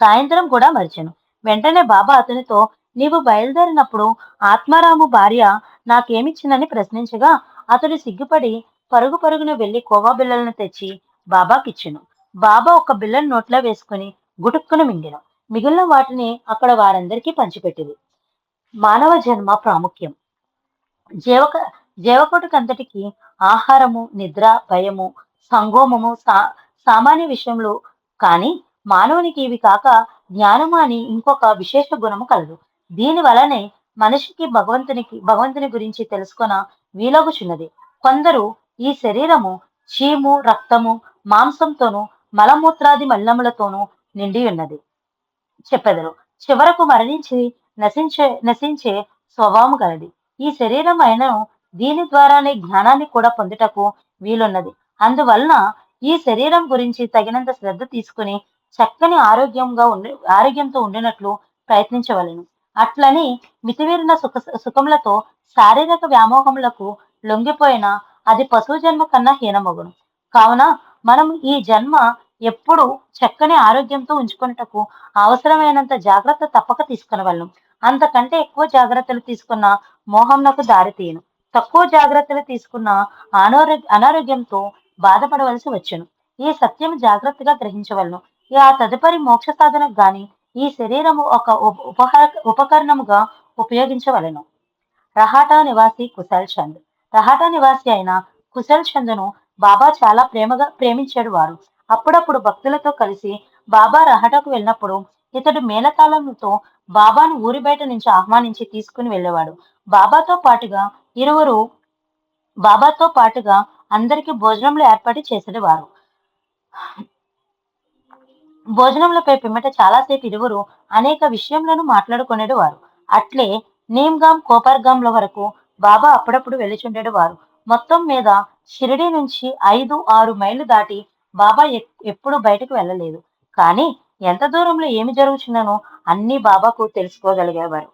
సాయంత్రం కూడా మరిచెను. వెంటనే బాబా అతనితో, నీవు బయలుదేరినప్పుడు ఆత్మారాము భార్య నాకేమిచ్చిందని ప్రశ్నించగా అతడు సిగ్గుపడి పరుగు పరుగున వెళ్లి కోవా బిళ్ళలను తెచ్చి బాబాకిచ్చెను. బాబా ఒక బిళ్ళను నోట్లో వేసుకుని గుటుక్కున మింగెను. మిగిలిన వాటిని అక్కడ వారందరికీ పంచిపెట్టింది. మానవ జన్మ ప్రాముఖ్యం. జీవక జీవకోటికంతటికి ఆహారము, నిద్ర, భయము, సంగోమము సామాన్య విషయంలో కానీ మానవునికి ఇవి కాక జ్ఞానము అని ఇంకొక విశేష గుణము కలదు. దీని వలనే మనిషికి భగవంతుని గురించి తెలుసుకొన వీలగుచున్నది. కొందరు ఈ శరీరము చీము, రక్తము, మాంసంతోనూ మలమూత్రాది మలినములతోనూ నిండి ఉన్నది చెప్పెదరు. చివరకు మరణించి నశించే స్వభావము గలది. ఈ శరీరం అయినను దీని ద్వారానే జ్ఞానాన్ని కూడా పొందుటకు వీలున్నది. అందువలన ఈ శరీరం గురించి తగినంత శ్రద్ధ తీసుకుని చక్కని ఆరోగ్యంతో ఉండినట్లు ప్రయత్నించవలెను. అట్లని మితిమీరిన సుఖములతో శారీరక వ్యామోహములకు లొంగిపోయిన అది పశువు జన్మ కన్నా హీనమగును. కావున మనం ఈ జన్మ ఎప్పుడు చక్కని ఆరోగ్యంతో ఉంచుకొనుటకు అవసరమైనంత జాగ్రత్త తప్పక తీసుకొనవలెను. అంతకంటే ఎక్కువ జాగ్రత్తలు తీసుకున్న మోహంనకు దారి తీయును. తక్కువ జాగ్రత్తలు తీసుకున్న అనారోగ్యంతో బాధపడవలసి వచ్చును. ఈ సత్యం జాగ్రత్తగా గ్రహించవలను. ఆ తదుపరి మోక్ష సాధనకు గాని ఈ శరీరము ఒక ఉపకరణముగా ఉపయోగించవలెను. రహాటా నివాసి కుశల్ చంద్. రహాటా నివాసి అయిన కుశల్ చంద్ను బాబా చాలా ప్రేమించాడు వారు. అప్పుడప్పుడు భక్తులతో కలిసి బాబా రహాటాకు వెళ్ళినప్పుడు ఇతడు మేళతాళములతో బాబాను ఊరి బయట నుంచి ఆహ్వానించి తీసుకుని వెళ్ళేవాడు. బాబాతో పాటుగా అందరికీ భోజనములు ఏర్పాటు చేసేవారు. భోజనములపై పిమ్మట చాలాసేపు ఇరువురు అనేక విషయములను మాట్లాడుకునేవారు. అట్లే నీమ్గాం, కోపర్గాంల వరకు బాబా అప్పుడప్పుడు వెళ్ళుచుండేవారు. మొత్తం మీద షిరిడి నుంచి 5-6 మైళ్ళు దాటి బాబా ఎప్పుడు బయటకు వెళ్ళలేదు. కానీ ఎంత దూరంలో ఏమి జరుగుచున్ననో అన్నీ బాబాకు తెలుసుకోగలిగేవారు.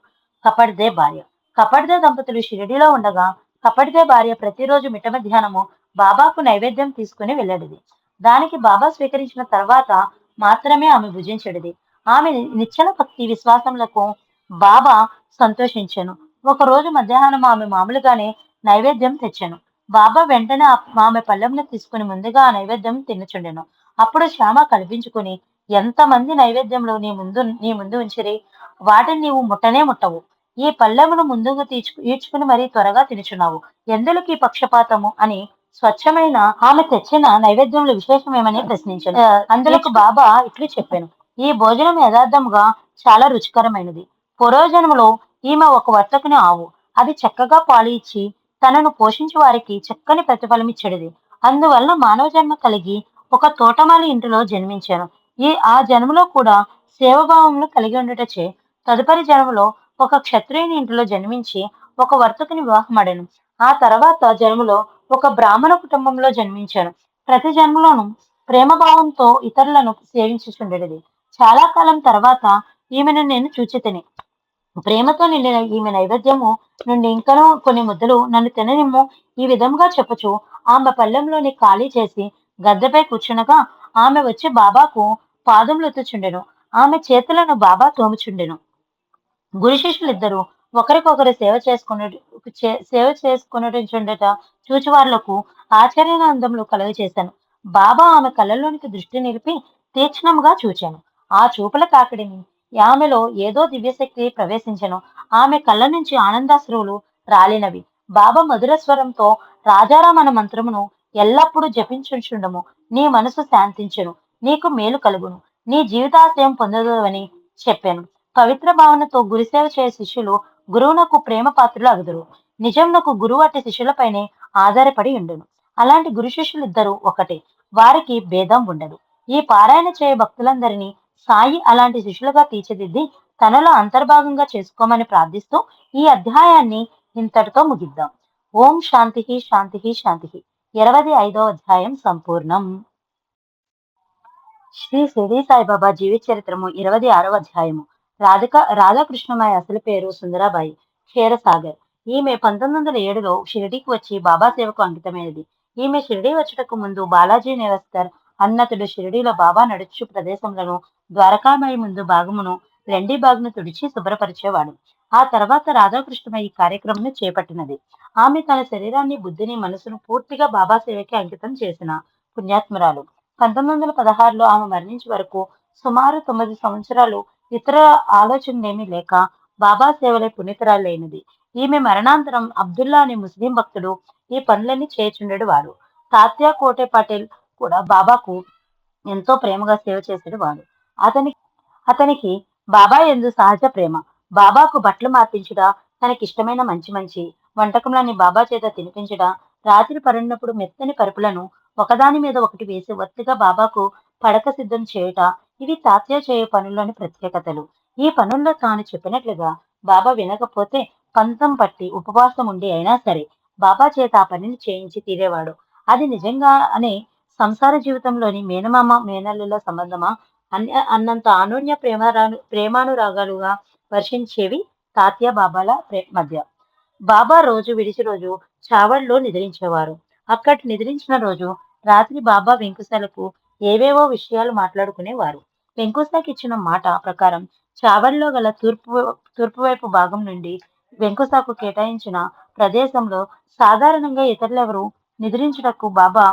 కపడ్దే భార్య. కపడ్దే దంపతులు షిరిడిలో ఉండగా కపడ్దే భార్య ప్రతిరోజు మిట్ట మధ్యాహ్నము బాబాకు నైవేద్యం తీసుకుని వెళ్ళేది. దానికి బాబా స్వీకరించిన తర్వాత మాత్రమే ఆమె భుజించెడిది. ఆమె నిశ్చల భక్తి విశ్వాసములకు బాబా సంతోషించెను. ఒక రోజు మధ్యాహ్నం ఆమె మామూలుగానే నైవేద్యం తెచ్చెను. బాబా వెంటనే ఆమె పళ్ళెంను తీసుకుని ముందుగా ఆ నైవేద్యం తినుచుండెను. అప్పుడు శ్యామ కల్పించుకుని, ఎంతమంది నైవేద్యంలో నీ ముందు ఉంచిరి, వాటిని నీవు ముట్టనే ముట్టవు. ఈ పళ్ళెమును ముందుకు ఈడ్చుకుని మరీ త్వరగా తినుచున్నావు. ఎందులకి పక్షపాతము అని స్వచ్ఛమైన ఆమె తెచ్చిన నైవేద్యంలో విశేషమేమని ప్రశ్నించాను. అందులకు బాబా ఇట్లు చెప్పాను, ఈ భోజనం యథార్థముగా చాలా రుచికరమైనది. పూర్వజన్మలో ఈమె ఒక వర్తకుని ఆవు. అది చక్కగా పాలు ఇచ్చి తనను పోషించే వారికి చక్కని ప్రతిఫలం ఇచ్చేది. అందువలన మానవ జన్మ కలిగి ఒక తోటమాలి ఇంటిలో జన్మించాను. ఆ జన్మలో కూడా సేవభావములు కలిగి ఉండటచే తదుపరి జన్మలో ఒక క్షత్రియుని ఇంటిలో జన్మించి ఒక వర్తకుని వివాహమాడాను. ఆ తర్వాత జన్మలో ఒక బ్రాహ్మణ కుటుంబంలో జన్మించాను. ప్రతి జన్మలోనూ ప్రేమభావంతో ఇతరులను సేవించుచుండేది. చాలా కాలం తర్వాత ఈమెను నేను చూచితిని. ప్రేమతో నిండిన ఈమె నైవేద్యము నుండి ఇంకనూ కొన్ని ముద్దలు నన్ను తిననిమ్ము, ఈ విధముగా చెప్పుచు ఆమె పళ్ళెంలోని ఖాళీ చేసి గద్దెపై కూర్చునగా ఆమె వచ్చి బాబాకు పాదములొత్తుచుండెను. ఆమె చేతులను బాబా తోముచుండెను. గురు శిష్యులిద్దరూ ఒకరికొకరు సేవ చేసుకునుచుండట చూచువార్లకు ఆశ్చర్యానందములు కలుగచేశాను. బాబా ఆమె కళ్ళలోనికి దృష్టి నిలిపి తీక్ష్ణముగా చూచాను. ఆ చూపుల తాకిడిని ఆమెలో ఏదో దివ్యశక్తి ప్రవేశించెను. ఆమె కళ్ళ నుంచి ఆనందాశ్రువులు రాలినవి. బాబా మధుర స్వరంతో, రాజారాం అన్న మంత్రమును ఎల్లప్పుడూ జపించుచుండము. నీ మనసు శాంతించును, నీకు మేలు కలుగును, నీ జీవితాశయం పొందదువని చెప్పాను. పవిత్ర భావనతో గురుసేవ చేయ శిష్యులు గురువునకు ప్రేమ పాత్రులు అగుదురు. నిజంనకు గురువు అట్టి శిష్యులపైనే ఆధారపడి ఉండును. అలాంటి గురు శిష్యులిద్దరూ ఒకటే, వారికి భేదం ఉండదు. ఈ పారాయణ చేయ భక్తులందరినీ సాయి అలాంటి శిష్యులుగా తీర్చిదిద్ది తనలో అంతర్భాగంగా చేసుకోమని ప్రార్థిస్తూ ఈ అధ్యాయాన్ని ఇంతటితో ముగిద్దాం. ఓం శాంతి శాంతి శాంతి. 25వ అధ్యాయం సంపూర్ణం. శ్రీ షిరిడి సాయిబాబా జీవిత చరిత్రము 26వ అధ్యాయము. రాధాకృష్ణమాయ అసలు పేరు సుందరాబాయి క్షీరసాగర్. ఈమె 1907లో షిరిడీకి వచ్చి బాబా సేవకు అంకితమైనది. ఈమె షిరిడీ వచ్చుటకు ముందు బాలాజీ నేవస్కర్ అన్నతుడు షిరిడీలో బాబా నడుచు ప్రదేశములను ద్వారకామాయి ముందు భాగమును రెండి బాగును తుడిచి శుభ్రపరిచేవాడు. ఆ తర్వాత రాధాకృష్ణ ఈ కార్యక్రమం చేపట్టినది. ఆమె తన శరీరాన్ని, బుద్ధిని, మనసును పూర్తిగా బాబా సేవకి అంకితం చేసిన పుణ్యాత్మురాలు. 1916లో ఆమె మరణించే వరకు సుమారు 9 సంవత్సరాలు ఇతర ఆలోచనలేమీ లేక బాబా సేవలే పునీతురాలైనది. ఈమె మరణాంతరం అబ్దుల్లా అనే ముస్లిం భక్తుడు ఈ పనులన్నీ చేయుచుండెడు వాడు. తాత్యా కోటే పటేల్ కూడా బాబాకు ఎంతో ప్రేమగా సేవ చేసేడు వాడు. అతని అతనికి బాబా యందు సహజ ప్రేమ. బాబాకు బట్టలు మార్పించుట, తనకిష్టమైన మంచి మంచి వంటకములని బాబా చేత తినిపించుట, రాత్రి పడినప్పుడు మెత్తని పరుపులను ఒకదాని మీద ఒకటి వేసి ఒత్తిగా బాబాకు పడక సిద్ధం చేయుట, ఇవి తాత్య చేయు పనుల్లోని ప్రత్యేకతలు. ఈ పనుల్లో తాను చెప్పినట్లుగా బాబా వినకపోతే పంతం పట్టి ఉపవాసం ఉండి అయినా సరే బాబా చేత ఆ పనిని చేయించి తీరేవాడు. అది నిజంగానే సంసార జీవితంలోని మేనమామ మేనల్లుల సంబంధమా అన్నంత అన్యోన్య ప్రేమానురాగాలుగా వర్షించేవి తాత్య బాబాల మధ్య. బాబా రోజు విడిచి రోజు చావడిలో నిద్రించేవారు. అక్కడి నిద్రించిన రోజు రాత్రి బాబా వెంకుశలకు ఏవేవో విషయాలు మాట్లాడుకునేవారు. వెంకుశకి ఇచ్చిన మాట ప్రకారం చావడిలో గల తూర్పు వైపు భాగం నుండి వెంకుశకు కేటాయించిన ప్రదేశంలో సాధారణంగా ఇతరులెవరూ నిద్రించుటకు బాబా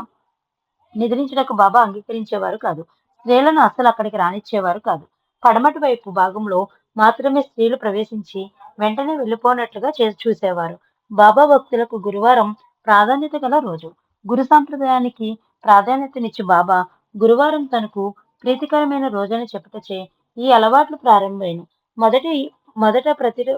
అంగీకరించేవారు కాదు. స్త్రీలను అస్సలు అక్కడికి రానిచ్చేవారు కాదు. పడమటి వైపు భాగంలో మాత్రమే స్త్రీలు ప్రవేశించి వెంటనే వెళ్ళిపోనట్లుగా చూసేవారు. బాబా భక్తులకు గురువారం ప్రాధాన్యత గల రోజు. గురు సాంప్రదాయానికి ప్రాధాన్యతనిచ్చి బాబా గురువారం తనకు ప్రీతికరమైన రోజని చెప్పుటచే ఈ అలవాట్లు ప్రారంభమైన. మొదట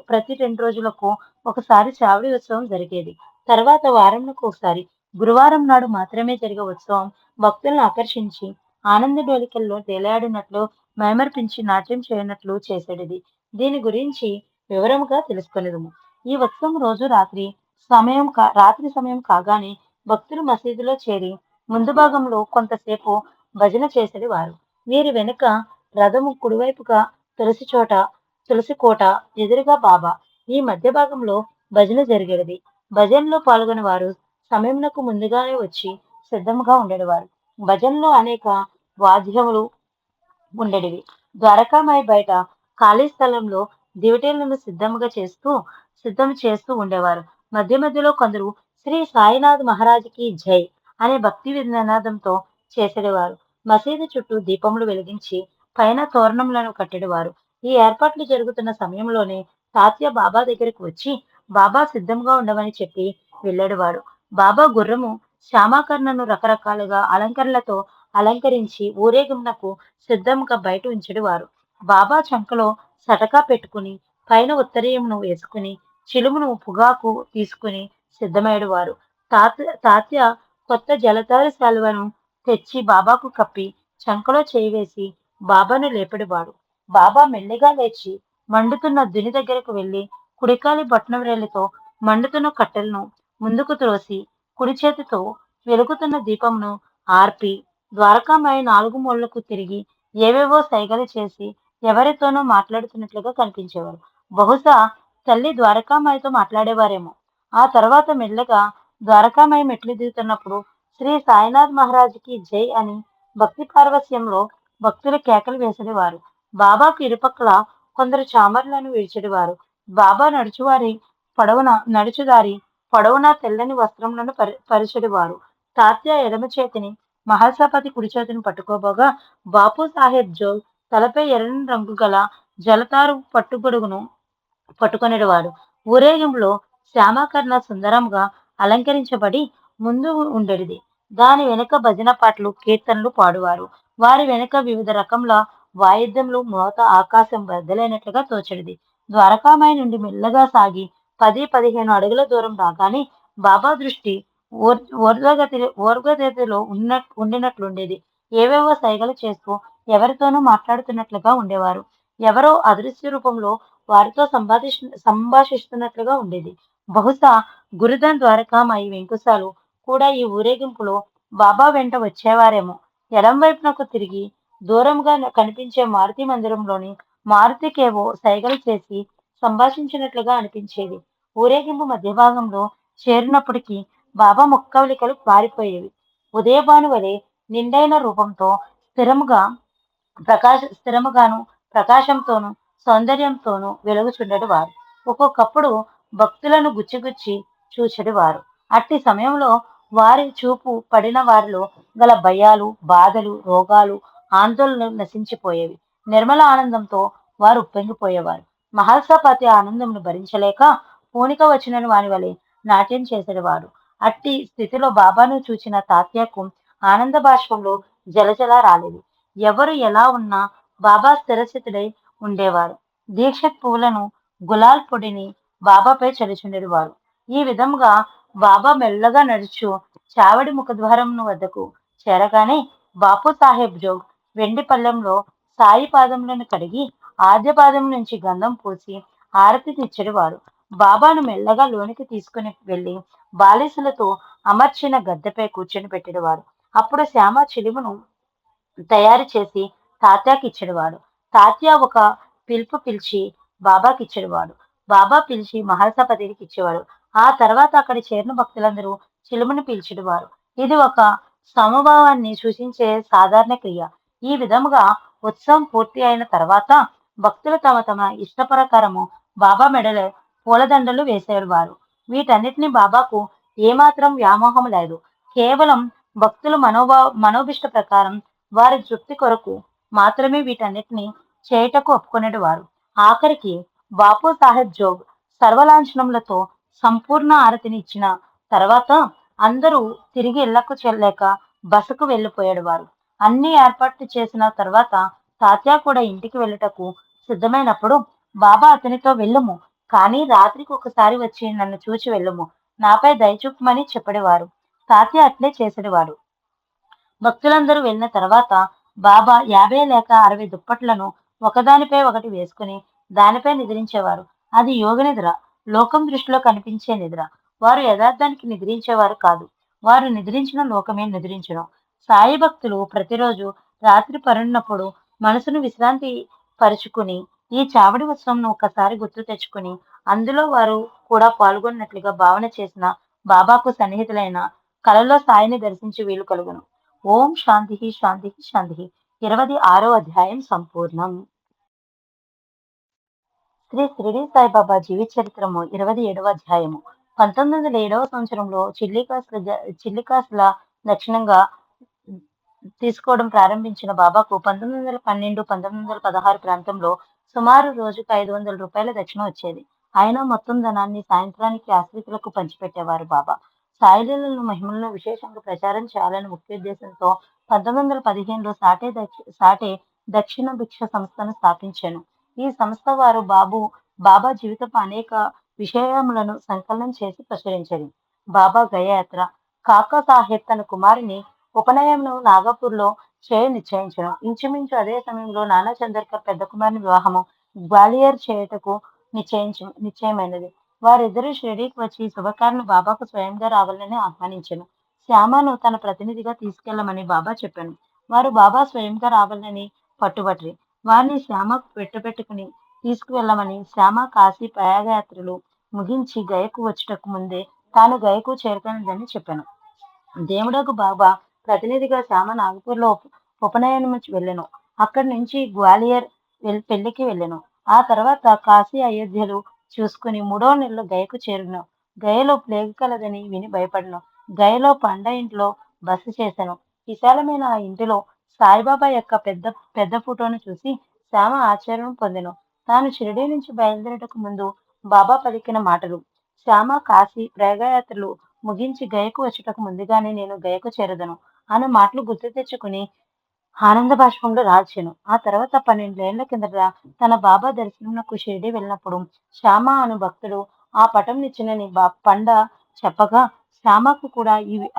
ప్రతి 2 రోజులకు ఒకసారి చావడి ఉత్సవం జరిగేది. తర్వాత వారంకు ఒకసారి గురువారం నాడు మాత్రమే జరిగే ఉత్సవం భక్తులను ఆకర్షించి ఆనంద డోలికల్లో తేలియాడినట్లు మైమర్పించి నాట్యం చేయనట్లు చేసేటిది. దీని గురించి వివరముగా తెలుసుకొనిదము. ఈ ఉత్సవం రోజు రాత్రి సమయం కాగానే భక్తులు మసీదులో చేరి ముందు భాగంలో కొంతసేపు భజన చేసేది వారు. వీరి వెనుక రథము కుడివైపుగా తులసి కోట ఎదురుగా బాబా, ఈ మధ్య భాగంలో భజన జరిగేది. భజనలో పాల్గొనే వారు సమయమునకు ముందుగానే వచ్చి సిద్ధంగా ఉండేవారు. భజనలో అనేక వాద్యములు ఉండేటివి. ద్వారకామాయి బయట ఖాళీ స్థలంలో దివిటీలను సిద్ధం చేస్తూ ఉండేవారు. మధ్య మధ్యలో కొందరు శ్రీ సాయినాథ్ మహారాజుకి జై అనే భక్తి నినాదంతో చేసేవారు. మసీదు చుట్టూ దీపములు వెలిగించి పైన తోరణములను కట్టెడవారు. ఈ ఏర్పాట్లు జరుగుతున్న సమయంలోనే తాత్య బాబా దగ్గరకు వచ్చి బాబా సిద్ధంగా ఉండమని చెప్పి వెళ్ళేవాడు. బాబా గుర్రము శ్యామాకర్ణను రకరకాలుగా అలంకరణలతో అలంకరించి ఊరేగింపునకు సిద్ధంగా బయట ఉంచెడివారు. బాబా చంకలో సటకా పెట్టుకుని పైన ఉత్తరీయమును వేసుకుని చిలుమును పొగాకు తీసుకుని సిద్ధమయ్యేవారు. తాత్య కొత్త జలతారు శాలువను తెచ్చి బాబాకు కప్పి చంకలో చేయి వేసి బాబాను లేపెడివాడు. బాబా మెల్లిగా లేచి మండుతున్న దుని దగ్గరకు వెళ్లి కుడికాలి బొట్నవ్రేలితో మండుతున్న కట్టెలను ముందుకు త్రోసి కుడి చేతితో వెలుగుతున్న దీపమును ఆర్పి ద్వారకామాయి 4 మూలలకు తిరిగి ఏవేవో సైగలు చేసి ఎవరితోనో మాట్లాడుతున్నట్లుగా కనిపించేవారు. బహుశా తల్లి ద్వారకామాయితో మాట్లాడేవారేమో. ఆ తర్వాత మెల్లగా ద్వారకామాయి మెట్లు దిగుతున్నప్పుడు శ్రీ సాయినాథ్ మహారాజుకి జై అని భక్తి పార్వస్యంలో భక్తులు కేకలు వేసేవారు. బాబాకు ఇరుపక్కల కొందరు చామర్లను విడిచెడివారు. బాబా నడుచుదారి పొడవునా తెల్లని వస్త్రములను పరిచెడివారు. తాత్య ఎడమ చేతిని మహల్సాపతి కుడి చేతిని పట్టుకోబోగా బాపు సాహెబ్ జోగ్ తలపై ఎర్రని రంగు గల జలతారు పట్టుగొడుగును పట్టుకొనేవాడు. ఊరేగింపులో శ్యామాకర్ణ సుందరంగా అలంకరించబడి ముందు ఉండేది. దాని వెనుక భజన పాటలు, కీర్తనలు పాడువారు. వారి వెనుక వివిధ రకముల వాయిద్యములు మోత ఆకాశం బద్దలైనట్లుగా తోచెడిది. ద్వారకామాయి నుండి మెల్లగా సాగి 10-15 అడుగుల దూరం రాగానే బాబా దృష్టి ఓర్గగతిలో ఉండినట్లుండేది. ఏవేవో సైగలు చేస్తూ ఎవరితోనూ మాట్లాడుతున్నట్లుగా ఉండేవారు. ఎవరో అదృశ్య రూపంలో వారితో సంభాషిస్తున్నట్లుగా ఉండేది. బహుశా గురుధన్ ద్వారకామాయి వెంకుశాలు కూడా ఈ ఊరేగింపులో బాబా వెంట వచ్చేవారేమో. ఎడం వైపునకు తిరిగి దూరంగా కనిపించే మారుతి మందిరంలోని మారుతికేవో సైగలు చేసి సంభాషించినట్లుగా అనిపించేది. ఊరేగింపు మధ్య భాగంలో చేరినప్పటికీ బాబా ముక్కవలికలు పారిపోయేవి. ఉదయభాను వలె నిండైన రూపంతో స్థిరముగాను ప్రకాశంతోనూ సౌందర్యంతోనూ వెలుగుచుండెడు వారు. ఒక్కొక్కప్పుడు భక్తులను గుచ్చిగుచ్చి చూచెడివారు. అట్టి సమయంలో వారి చూపు పడిన వారిలో గల భయాలు, బాధలు, రోగాలు, ఆందోళనలు నశించిపోయేవి. నిర్మల ఆనందంతో వారు ఉప్పొంగిపోయేవారు. మహల్సాపతి ఆనందమును భరించలేక పూనిక వచ్చినని వాని వలె నాట్యం చేసేవాడు. అట్టి స్థితిలో బాబాను చూచిన తాత్యాకు ఆనంద బాష్పంలో జలజల రాలేదు. ఎవరు ఎలా ఉన్నా బాబా స్థిరస్థితుడై ఉండేవారు. దీక్షిత్ పువ్వులను గులాల్ పొడిని బాబాపై చలుచుండేవారు. ఈ విధంగా బాబా మెల్లగా నడుచు చావడి ముఖద్వారమును వద్దకు చేరగానే బాపు సాహెబ్ జోగ్ వెండి పళ్ళెంలో సాయి పాదములను కడిగి ఆద్య పాదం నుంచి గంధం పూసి హారతి తెచ్చెడివారు. బాబాను మెల్లగా లోనికి తీసుకుని వెళ్లి బాలీసులతో అమర్చిన గద్దెపై కూర్చొని పెట్టేవారు. అప్పుడు శ్యామ చిలుమును తయారు చేసి తాత్యాకి ఇచ్చేవాడు. తాత్య ఒక పిలుపు పిలిచి బాబాకి ఇచ్చేవాడు. బాబా పిలిచి మహల్సాపతికి ఇచ్చేవాడు. ఆ తర్వాత అక్కడ చేరిన భక్తులందరూ చిలుముని పీల్చేవారు. ఇది ఒక సమభావాన్ని సూచించే సాధారణ క్రియ. ఈ విధముగా ఉత్సవం పూర్తి అయిన తర్వాత భక్తులు తమ తమ ఇష్ట ప్రకారము బాబా మెడలో పూలదండలు వేసేవారు. వీటన్నిటిని బాబాకు ఏమాత్రం వ్యామోహం లేదు. కేవలం భక్తులు మనోభిష్ట ప్రకారం వారి తృప్తి కొరకు మాత్రమే వీటన్నిటిని చేయుటకు ఒప్పుకునేవారు. ఆఖరికి బాపు సాహెబ్ జోగ్ సర్వలాంఛనములతో సంపూర్ణ ఆరతిని ఇచ్చిన తర్వాత అందరూ తిరిగి ఇళ్లకు చెల్లలేక బసకు వెళ్లిపోయేవారు. అన్ని ఏర్పాట్లు చేసిన తర్వాత తాత్యా కూడా ఇంటికి వెళ్ళుటకు సిద్ధమైనప్పుడు బాబా అతనితో వెళ్ళుము, కానీ రాత్రికి ఒకసారి వచ్చి నన్ను చూచి వెళ్ళుము, నాపై దయచూపమని చెప్పడేవారు. తాత్య అట్లే చేసేవాడు. భక్తులందరూ వెళ్ళిన తర్వాత బాబా 50 లేక 60 దుప్పట్లను ఒకదానిపై ఒకటి వేసుకుని దానిపై నిద్రించేవారు. అది యోగ నిద్ర, లోకం దృష్టిలో కనిపించే నిద్ర. వారు యథార్థానికి నిద్రించేవారు కాదు. వారు నిద్రించిన లోకమే నిద్రించడం. సాయి భక్తులు ప్రతిరోజు రాత్రి పరున్నప్పుడు మనసును విశ్రాంతి పరుచుకుని ఈ చావడి ఉత్సవంను ఒక్కసారి గుర్తు తెచ్చుకుని అందులో వారు కూడా పాల్గొన్నట్లుగా భావన చేసిన బాబాకు సన్నిహితులైన కలలో సాయిని దర్శించి వీలు కలుగును. ఓం శాంతి శాంతి శాంతి. 26వ అధ్యాయం సంపూర్ణం. శ్రీ షిరిడి సాయిబాబా జీవిత చరిత్రము 27వ అధ్యాయము. 1907వ సంవత్సరంలో చిల్లికాసుల దక్షిణంగా తీసుకోవడం ప్రారంభించిన బాబాకు 1912, 1916 ప్రాంతంలో సుమారు రోజుకు 500 రూపాయల దక్షిణ వచ్చేది. అయినా మొత్తం ధనాన్ని సాయంత్రానికి ఆశ్రితులకు పంచిపెట్టేవారు బాబా. సాయిలీలను మహిమలను విశేషంగా ప్రచారం చేయాలని ముఖ్య ఉద్దేశంతో 1915లో సాటే దక్షిణ భిక్ష సంస్థను స్థాపించాను. ఈ సంస్థ వారు బాబా జీవితపు అనేక విషయములను సంకలనం చేసి ప్రచురించారు. బాబా గయాయాత్ర. కాకా సాహెబ్ తన కుమారుని ఉపనయనం నాగపూర్లో చేయ నిశ్చయించను. ఇంచుమించు అదే సమయంలో నానా చందర్కర్ పెద్ద కుమారుని వివాహము గ్వాలియర్ చేయుటకు నిశ్చయమైనది. వారిద్దరూ షిరిడీకి వచ్చి శుభకార్యం బాబాకు స్వయంగా రావాలని ఆహ్వానించాను. శ్యామను తన ప్రతినిధిగా తీసుకెళ్లమని బాబా చెప్పాను. వారు బాబా స్వయంగా రావాలని పట్టుబట్టి వారిని శ్యామకు పెట్టుకుని తీసుకువెళ్లమని శ్యామ కాశీ ప్రయాగయాత్రలు ముగించి గయకు వచ్చుటకు ముందే తాను గయకు చేరుకున్నదని చెప్పాను. దేవుడకు బాబా ప్రతినిధిగా శ్యామ నాగపూర్లో ఉపనయనం వెళ్ళెను. అక్కడి నుంచి గ్వాలియర్ పెళ్లికి వెళ్ళెను. ఆ తర్వాత కాశీ అయోధ్యలు చూసుకుని 3వ నెలలో గయకు చేరును. గయలో ప్లేగు కలదని విని భయపడను. గయలో పండ ఇంట్లో బస చేశాను. విశాలమైన ఆ ఇంటిలో సాయిబాబా యొక్క పెద్ద పెద్ద ఫోటోను చూసి శ్యామ ఆశ్చర్యం పొందెను. తాను షిరిడీ నుంచి బయలుదేరటకు ముందు బాబా పలికిన మాటలు. శ్యామ కాశీ ప్రయాగయాత్రలు ముగించి గయకు వచ్చుటకు ముందుగానే నేను గయకు చేరదను అన్న మాటలు గుర్తు తెచ్చుకుని ఆనంద బాష్పంలో రాల్చెను. ఆ తర్వాత 12 ఏళ్ల కిందట తన బాబా దర్శనంకు షిరిడి వెళ్ళినప్పుడు శ్యామ అను భక్తుడు ఆ పటం నిచ్చినని పండ చెప్పగా శ్యామకు కూడా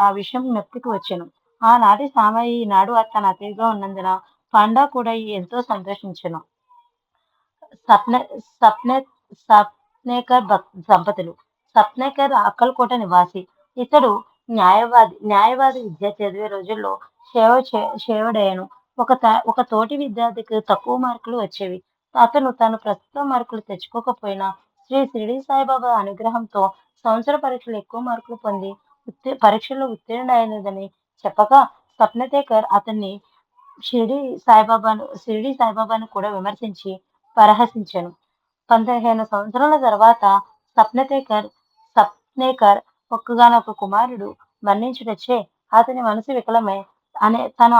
ఆ విషయం జ్ఞప్తికి వచ్చెను. ఆనాటి సామయ్య ఈనాడు తన అతిథిగా ఉన్నందున పండా కూడా ఎంతో సంతోషించెను. సప్న సప్నే సప్నేకర్ దంపతులు. సప్నేకర్ అక్కల్కోట నివాసి. ఇతడు న్యాయవాది విద్య చదివే రోజుల్లో సేవడయ్యను. ఒక తోటి విద్యార్థికి తక్కువ మార్కులు వచ్చేవి. అతను తాను ప్రస్తుతం మార్కులు తెచ్చుకోకపోయినా శ్రీ షిరిడి సాయిబాబా అనుగ్రహంతో సంవత్సర పరీక్షలు ఎక్కువ మార్కులు పొంది పరీక్షల్లో ఉత్తీర్ణుడైనదని చెప్పగా సప్నతేకర్ అతన్ని షిరిడి సాయిబాబాను కూడా విమర్శించి పరిహసించాను. 15 సంవత్సరాల తర్వాత సప్నతేకర్ సప్నేకర్ ఒక్కగానొక్క కుమారుడు మరణించుటచే అతని మనసు వికలమై తను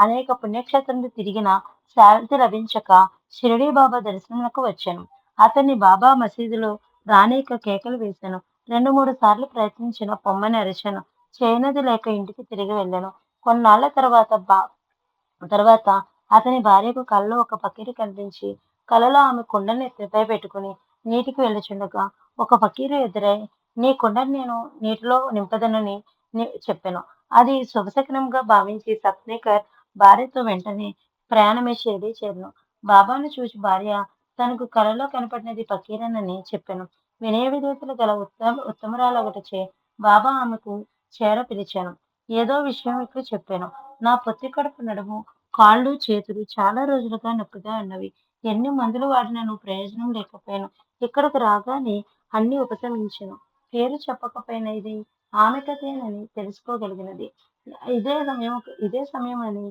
అనేక పుణ్యక్షేత్రములు తిరిగిన శాంతి లభించక షిరిడీ బాబా దర్శనమునకు వచ్చాను. అతన్ని బాబా మసీదులో రానీక కేకలు వేశాను. 2, 3 సార్లు ప్రయత్నించిన పొమ్మని అరిచాను. చేయనది లేక ఇంటికి తిరిగి వెళ్ళాను. కొన్నాళ్ల తర్వాత అతని భార్యకు కలలో ఒక ఫకీరు కనిపించి కలలో ఆమె కుండను నెత్తిపై పెట్టుకుని నీటికి వెళ్ళుచుండగా ఒక ఫకీరు ఎదురై నీ కుండను నేను నీటిలో నింపదనని చెప్పాను. అది శుభశకునంగా భావించి సప్నేకర్ భార్యతో వెంటనే ప్రయాణమై షిరిడీ చేరెను. బాబాను చూచి భార్య తనకు కలలో కనపడినది ఫకీరేనని చెప్పాను. వినయ విధేయతలు గల ఉత్తమురాలొకటచే బాబా ఆమెకు చేర పిలిచాను. ఏదో విషయం ఇప్పుడు చెప్పాను. నా పొత్తి కడుపు నడుము, కాళ్ళు చేతులు చాలా రోజులుగా నొప్పిగా ఉన్నవి. ఎన్ని మందులు వాడినను ప్రయోజనం లేకపోయాను. ఇక్కడకు రాగానే అన్ని ఉపశమించెను. పేరు చెప్పకపోయినా ఇది ఆమె కథేనని తెలుసుకోగలిగినది. ఇదే సమయమని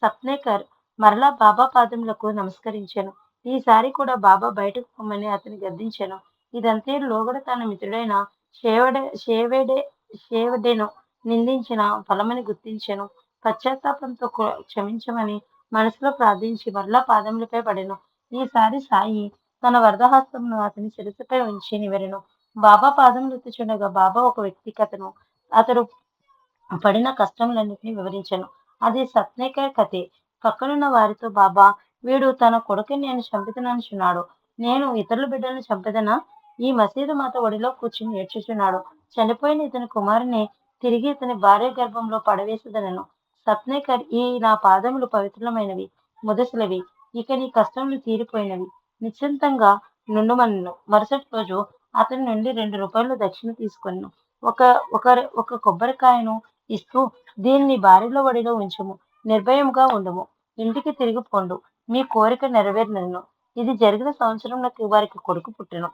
సప్నేకర్ మరలా బాబా పాదములకు నమస్కరించాను. ఈసారి కూడా బాబా బయటకు పొమ్మని అతని గద్దించాను. ఇదంతే లోగడ తన మిత్రుడైన షేవడెను నిందించిన ఫలమని గుర్తించెను. పశ్చాత్తాపంతో క్షమించమని మనసులో ప్రార్థించి మరలా పాదములపై పడెను. ఈసారి సాయి తన వరదహస్తమును అతని శిరస్సుపై ఉంచి నివరెను. బాబా పాదములెత్తుచుండగా బాబా ఒక వ్యక్తి కథను అతడు పడిన కష్టములన్నిటినీ వివరించాను. అది సప్నేకర్ కథే. పక్కనున్న వారితో బాబా వీడు తన కొడుకుని నేను చంపుతాననుచున్నాడు. నేను ఇతరుల బిడ్డలను చంపెదనా? ఈ మసీదు మాత ఒడిలో కూర్చుని ఏడ్చుచున్నాడు. చనిపోయిన ఇతని కుమారుని తిరిగి ఇతని భార్య గర్భంలో పడవేసేదనను. సప్నేకర్ ఈ నా పాదములు పవిత్రమైనవి, ముదసలివి. ఇక నీ కష్టములు తీరిపోయినవి. నిశ్చింతంగా నుండుమనెను. మరుసటి రోజు అతని నుండి 2 రూపాయలు దక్షిణ తీసుకొనెను. ఒక ఒక ఒక కొబ్బరికాయను ఇస్తూ దీన్ని భార్యల ఒడిలో ఉంచుము. నిర్భయముగా ఉండుము. ఇంటికి తిరిగి పొండు. మీ కోరిక నెరవేరినను. ఇది జరిగిన సంవత్సరంలోకి వారికి కొడుకు పుట్టెను.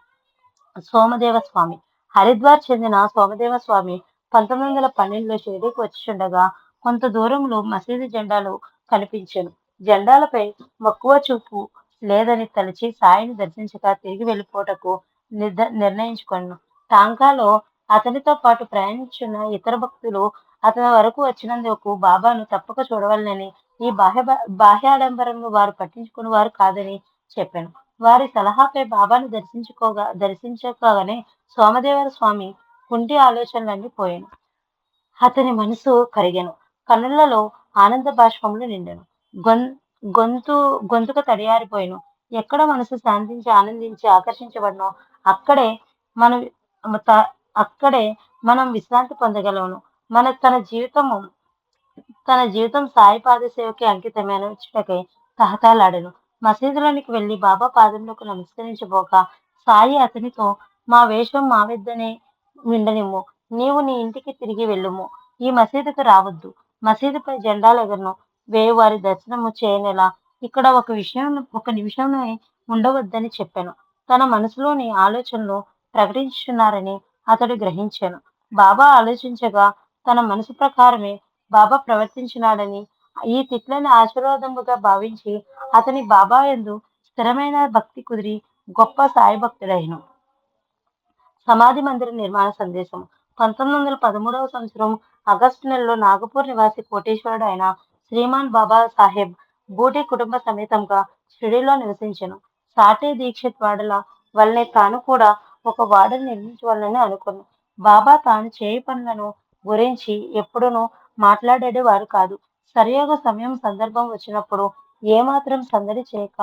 సోమదేవ స్వామి. హరిద్వార్ చెందిన సోమదేవ స్వామి 1912లో షిరిడీకి వచ్చుచుండగా కొంత దూరంలో మసీదు జెండాలు కనిపించెను. జెండాలపై మక్కువ చూపు లేదని తలచి సాయిని దర్శించక తిరిగి వెళ్ళిపోటకు నిర్ణయించుకొనెను. టాంకాలో అతనితో పాటు ప్రయాణించున్న ఇతర భక్తులు అతని వరకు వచ్చినందుకు బాబాను తప్పక చూడవలెనని, ఈ బాహ్యాడంబరమును వారు పట్టించుకుని వారు కాదని చెప్పాను. వారి సలహాపై బాబాను దర్శించగానే సోమదేవర స్వామి కుంటి ఆలోచనలన్నీ పోయాను. అతని మనసు కరిగెను. కన్నులలో ఆనంద బాష్పములు నిండెను. గొంతుక తడియారిపోయెను. ఎక్కడ మనసు శాంతించి ఆనందించి ఆకర్షించబడినో అక్కడే మనం అక్కడే మనం విశ్రాంతి పొందగలము. తన జీవితం సాయి పాదసేవకి అంకితమైనకై తహతహలాడెను. మసీదులోనికి వెళ్లి బాబా పాదములకు నమస్కరించబోగా సాయి అతనితో మా వేషం మా వద్దనే ఉండనిమ్ము. నీవు నీ ఇంటికి తిరిగి వెళ్ళుము. ఈ మసీదుకు రావద్దు. మసీదుపై జెండాలెగరను వేయు వారి దర్శనము చేయనేలా. ఇక్కడ ఒక నిమిషంలో ఉండవద్దని చెప్పాను. తన మనసులోని ఆలోచనలు ప్రకటించుచున్నారని అతడు గ్రహించాను. బాబా ఆలోచించగా తన మనసు ప్రకారమే బాబా ప్రవర్తించినాడని, ఈ తిట్లని ఆశీర్వాదముగా భావించి అతని బాబా యందు స్థిరమైన భక్తి కుదిరి గొప్ప సాయి భక్తుడైను. సమాధి మందిర నిర్మాణ సందేశం. 1913వ సంవత్సరం ఆగస్టు నెలలో నాగపూర్ నివాసి కోటీశ్వరుడు అయిన శ్రీమాన్ బాబా సాహెబ్ బూటీ కుటుంబ సమేతంగా షిరిడీలో నివసించెను. సాటే దీక్షిత్ వాడల వల్లనే తాను కూడా ఒక వాడను నిర్మించవలనని అనుకొను. బాబా తాను చేయు పనులను గురించి ఎప్పుడునూ మాట్లాడేవారు కాదు. సరియోగ సమయం సందర్భం వచ్చినప్పుడు ఏమాత్రం సందడి చేయక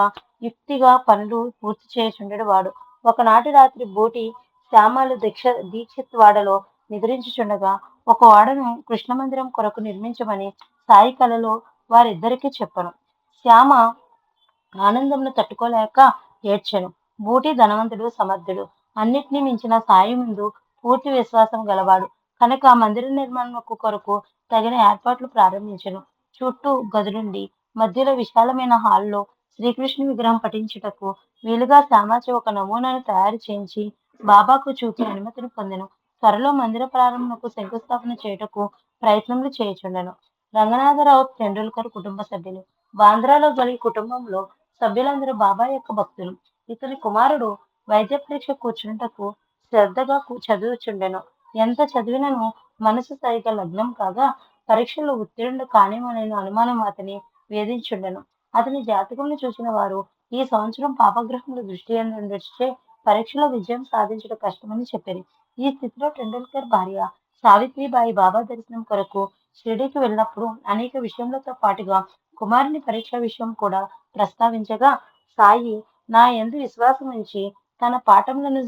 యుక్తిగా పనులు పూర్తి చేయుచుండెడివాడు. ఒకనాటి రాత్రి బూటీ శ్యామలు దీక్షిత్ వాడలో నిద్రించుచుండగా ఒక వాడను కృష్ణ మందిరం కొరకు నిర్మించమని సాయి కలలో వారిద్దరికీ చెప్పను. శ్యామ ఆనందమును తట్టుకోలేక ఏడ్చెను. బూటీ ధనవంతుడు, సమర్థుడు. అన్నిటినీ మించిన సాయి ముందు పూర్తి విశ్వాసం గలవాడు కనుక మందిర నిర్మాణం కొరకు తగిన ఏర్పాట్లు ప్రారంభించెను. చుట్టూ గదులుండి మధ్యలో విశాలమైన హాల్లో శ్రీకృష్ణు విగ్రహం పఠించుటకు వీలుగా శ్యామచే ఒక నమూనాను తయారు చేయించి బాబాకు చూపి అనుమతిని పొందెను. త్వరలో మందిర ప్రారంభమునకు శంకుస్థాపన చేయుటకు ప్రయత్నములు చేయుచుండెను. రంగనాథరావు టెండూల్కర్ కుటుంబ సభ్యులు. బాంద్రాలో గల ఈ కుటుంబంలో సభ్యులందరూ బాబా యొక్క భక్తులు. ఇతని కుమారుడు వైద్య పరీక్ష కూర్చుంటకు శ్రద్ధగా చదువుచుండెను. ఎంత చదివినను మనసు సరిగా లగ్నం కాగా పరీక్షలో ఉత్తీర్ణుడు కానేమోనని అనుమానం అతని వేధించుండెను. అతని జాతకమును చూసిన వారు ఈ సంవత్సరం పాపగ్రహముల దృష్టి దృష్ట్యా పరీక్షలో విజయం సాధించడం కష్టమని చెప్పారు. ఈ స్థితిలో టెండూల్కర్ భార్య సావిత్రిబాయి బాబా దర్శనం కొరకు షిరిడీకి వెళ్ళినప్పుడు అనేక విషయములతో పాటుగా కుమారుని పరీక్ష విషయం కూడా ప్రస్తావించగా, సాయి నా యందు విశ్వాసం ఉంచి తన పాఠములను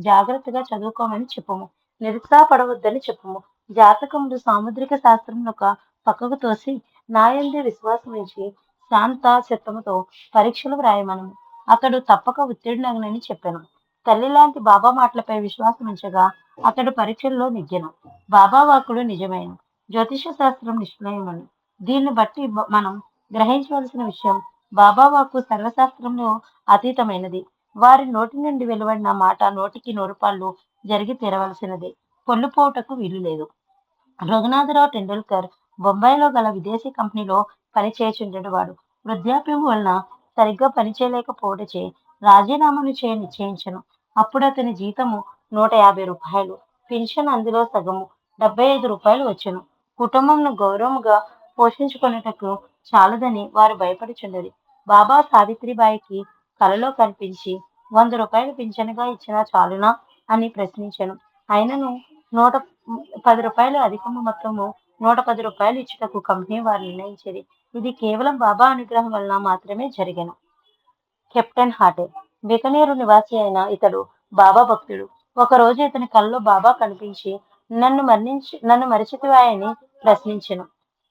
జాగ్రత్తగా చదువుకోమని చెప్పుము, నిరుత్సాహపడవద్దని చెప్పుము. జాతకములు సాముద్రిక శాస్త్రమును ఒక పక్కకు తోసి నా యందే విశ్వాసం ఉంచి శాంత చిత్తముతో పరీక్షలు వ్రాయమనము, అతడు తప్పక ఉత్తీర్ణుడగునని చెప్పాను. తల్లి లాంటి బాబా మాటలపై విశ్వాసం ఉంచగా అతడు పరీక్షల్లో నెగ్గెను. బాబా వాక్కులు నిజమైన జ్యోతిష శాస్త్రం నిష్ణయమను. దీన్ని బట్టి మనం గ్రహించవలసిన విషయం, బాబా వాక్కు సర్వశాస్త్రంలో అతీతమైనది. వారి నోటి నుండి వెలువడిన మాట నూటికి 100 జరిగి తీరవలసినదే, పొల్లుపోవుటకు వీలు లేదు. రఘునాథరావు టెండూల్కర్ బొంబాయిలో గల విదేశీ కంపెనీలో పనిచేయుచుండెడివాడు. వృద్ధాప్యం వలన సరిగ్గా పనిచేయలేకపోవటచే రాజీనామాను చేయ నిశ్చయించెను. అప్పుడు అతని జీతము రూ. 150. పింఛన్ అందులో సగము రూ. 75 వచ్చెను. కుటుంబంను గౌరవముగా పోషించుకొనుటకు చాలదని వారు భయపడుచుండిరి. బాబా సావిత్రిబాయికి కలలో కనిపించి రూ. 100 పింఛనుగా ఇచ్చినా చాలునా అని ప్రశ్నించెను. అయినను రూ. 110 అధికము మొత్తము రూ. 110 ఇచ్చుటకు కంపెనీ వారు నిర్ణయించిరి. ఇది కేవలం బాబా అనుగ్రహం వలన మాత్రమే జరిగెను. కెప్టెన్ హాటే బికనేరు నివాసి అయిన ఇతడు బాబా భక్తుడు. ఒకరోజు ఇతని కలలో బాబా కనిపించి నన్ను మరచితివాయని ప్రశ్నించెను.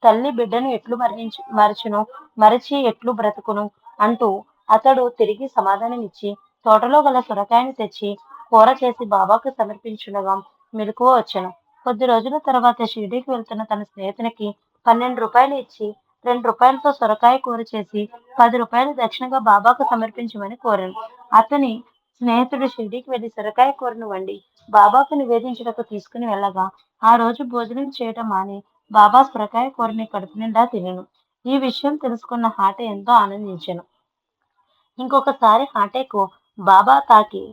తల్లి బిడ్డను ఎట్లు మరచును, మరచి ఎట్లు బ్రతుకును అంటూ అతడు తిరిగి సమాధానమిచ్చి తోటలో గల సొరకాయను తెచ్చి కూర చేసి బాబాకు సమర్పించుండగా మెలకువ వచ్చెను. కొద్ది రోజుల తర్వాత షిరిడీకి వెళ్తున్న తన స్నేహితునికి రూ. 12 ఇచ్చి రూ. 2తో సొరకాయ కూర చేసి రూ. 10 దక్షిణగా బాబాకు సమర్పించమని కోరాను. అతని స్నేహితుడు షిరిడీకి వెళ్లి సొరకాయ కూరను వండి బాబాకు నివేదించుటకు తీసుకుని వెళ్ళగా ఆ రోజు భోజనం చేయటం మాని బాబా సొరకాయ కూరని కడుపు నిండా తినెను. ఈ విషయం తెలుసుకున్న హాటే ఎంతో ఆనందించెను. ఇంకొకసారి హాటేకు బాబా తాకి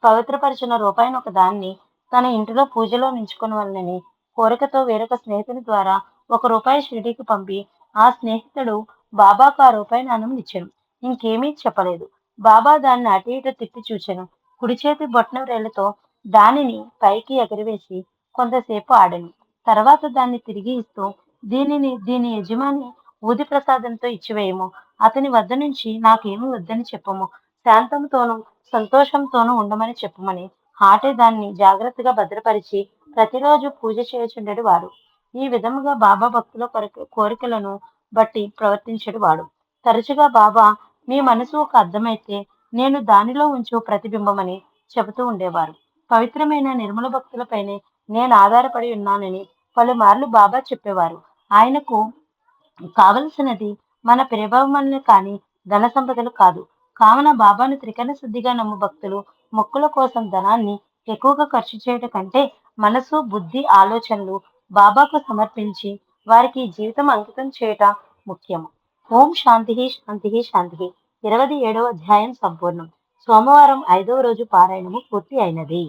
పవిత్రపరిచిన రూపాయిని ఒక దాన్ని తన ఇంటిలో పూజలో నించుకొనవలనని కోరికతో వేరొక స్నేహితుని ద్వారా రూ. 1 షిరిడీకి పంపి ఆ స్నేహితుడు బాబాకు ఆ రూపాయి నాణెం ఇచ్చెను. ఇంకేమీ చెప్పలేదు. బాబా దాన్ని అటు ఇటు తిప్పి చూచెను. కుడి చేతి బొట్న వ్రేళ్లతో దానిని పైకి ఎగరవేసి కొంతసేపు ఆడెను. తర్వాత దాన్ని తిరిగి ఇస్తూ దీని యజమాని ఊది ప్రసాదంతో ఇచ్చివేయము, అతని వద్ద నుంచి నాకేమీ వద్దని చెప్పము, శాంతంతోనూ సంతోషంతోనూ ఉండమని చెప్పమని హాటే దాన్ని జాగ్రత్తగా భద్రపరిచి ప్రతిరోజు పూజ చేయుచుండెడు వాడు. ఈ విధముగా బాబా భక్తుల కోరికలను బట్టి ప్రవర్తించెడు వాడు. తరచుగా బాబా మీ మనసు ఒక అద్దమైతే నేను దానిలో ఉంచు ప్రతిబింబమని చెబుతూ ఉండేవారు. పవిత్రమైన నిర్మల భక్తులపైనే నేను ఆధారపడి ఉన్నానని పలుమార్లు బాబా చెప్పేవారు. ఆయనకు కావలసినది మన ప్రేమములనే కాని ధన సంపదలు కాదు. కావున బాబాను త్రికరణ శుద్ధిగా నమ్ము భక్తులు మొక్కుల కోసం ధనాన్ని ఎక్కువగా ఖర్చు చేయటం కంటే మనసు, బుద్ధి, ఆలోచనలు బాబాకు సమర్పించి వారికి జీవితం అంకితం చేయట ముఖ్యము. ఓం శాంతి శాంతి శాంతి. 27వ అధ్యాయం సంపూర్ణం. సోమవారం 5వ రోజు పారాయణము పూర్తి అయినది.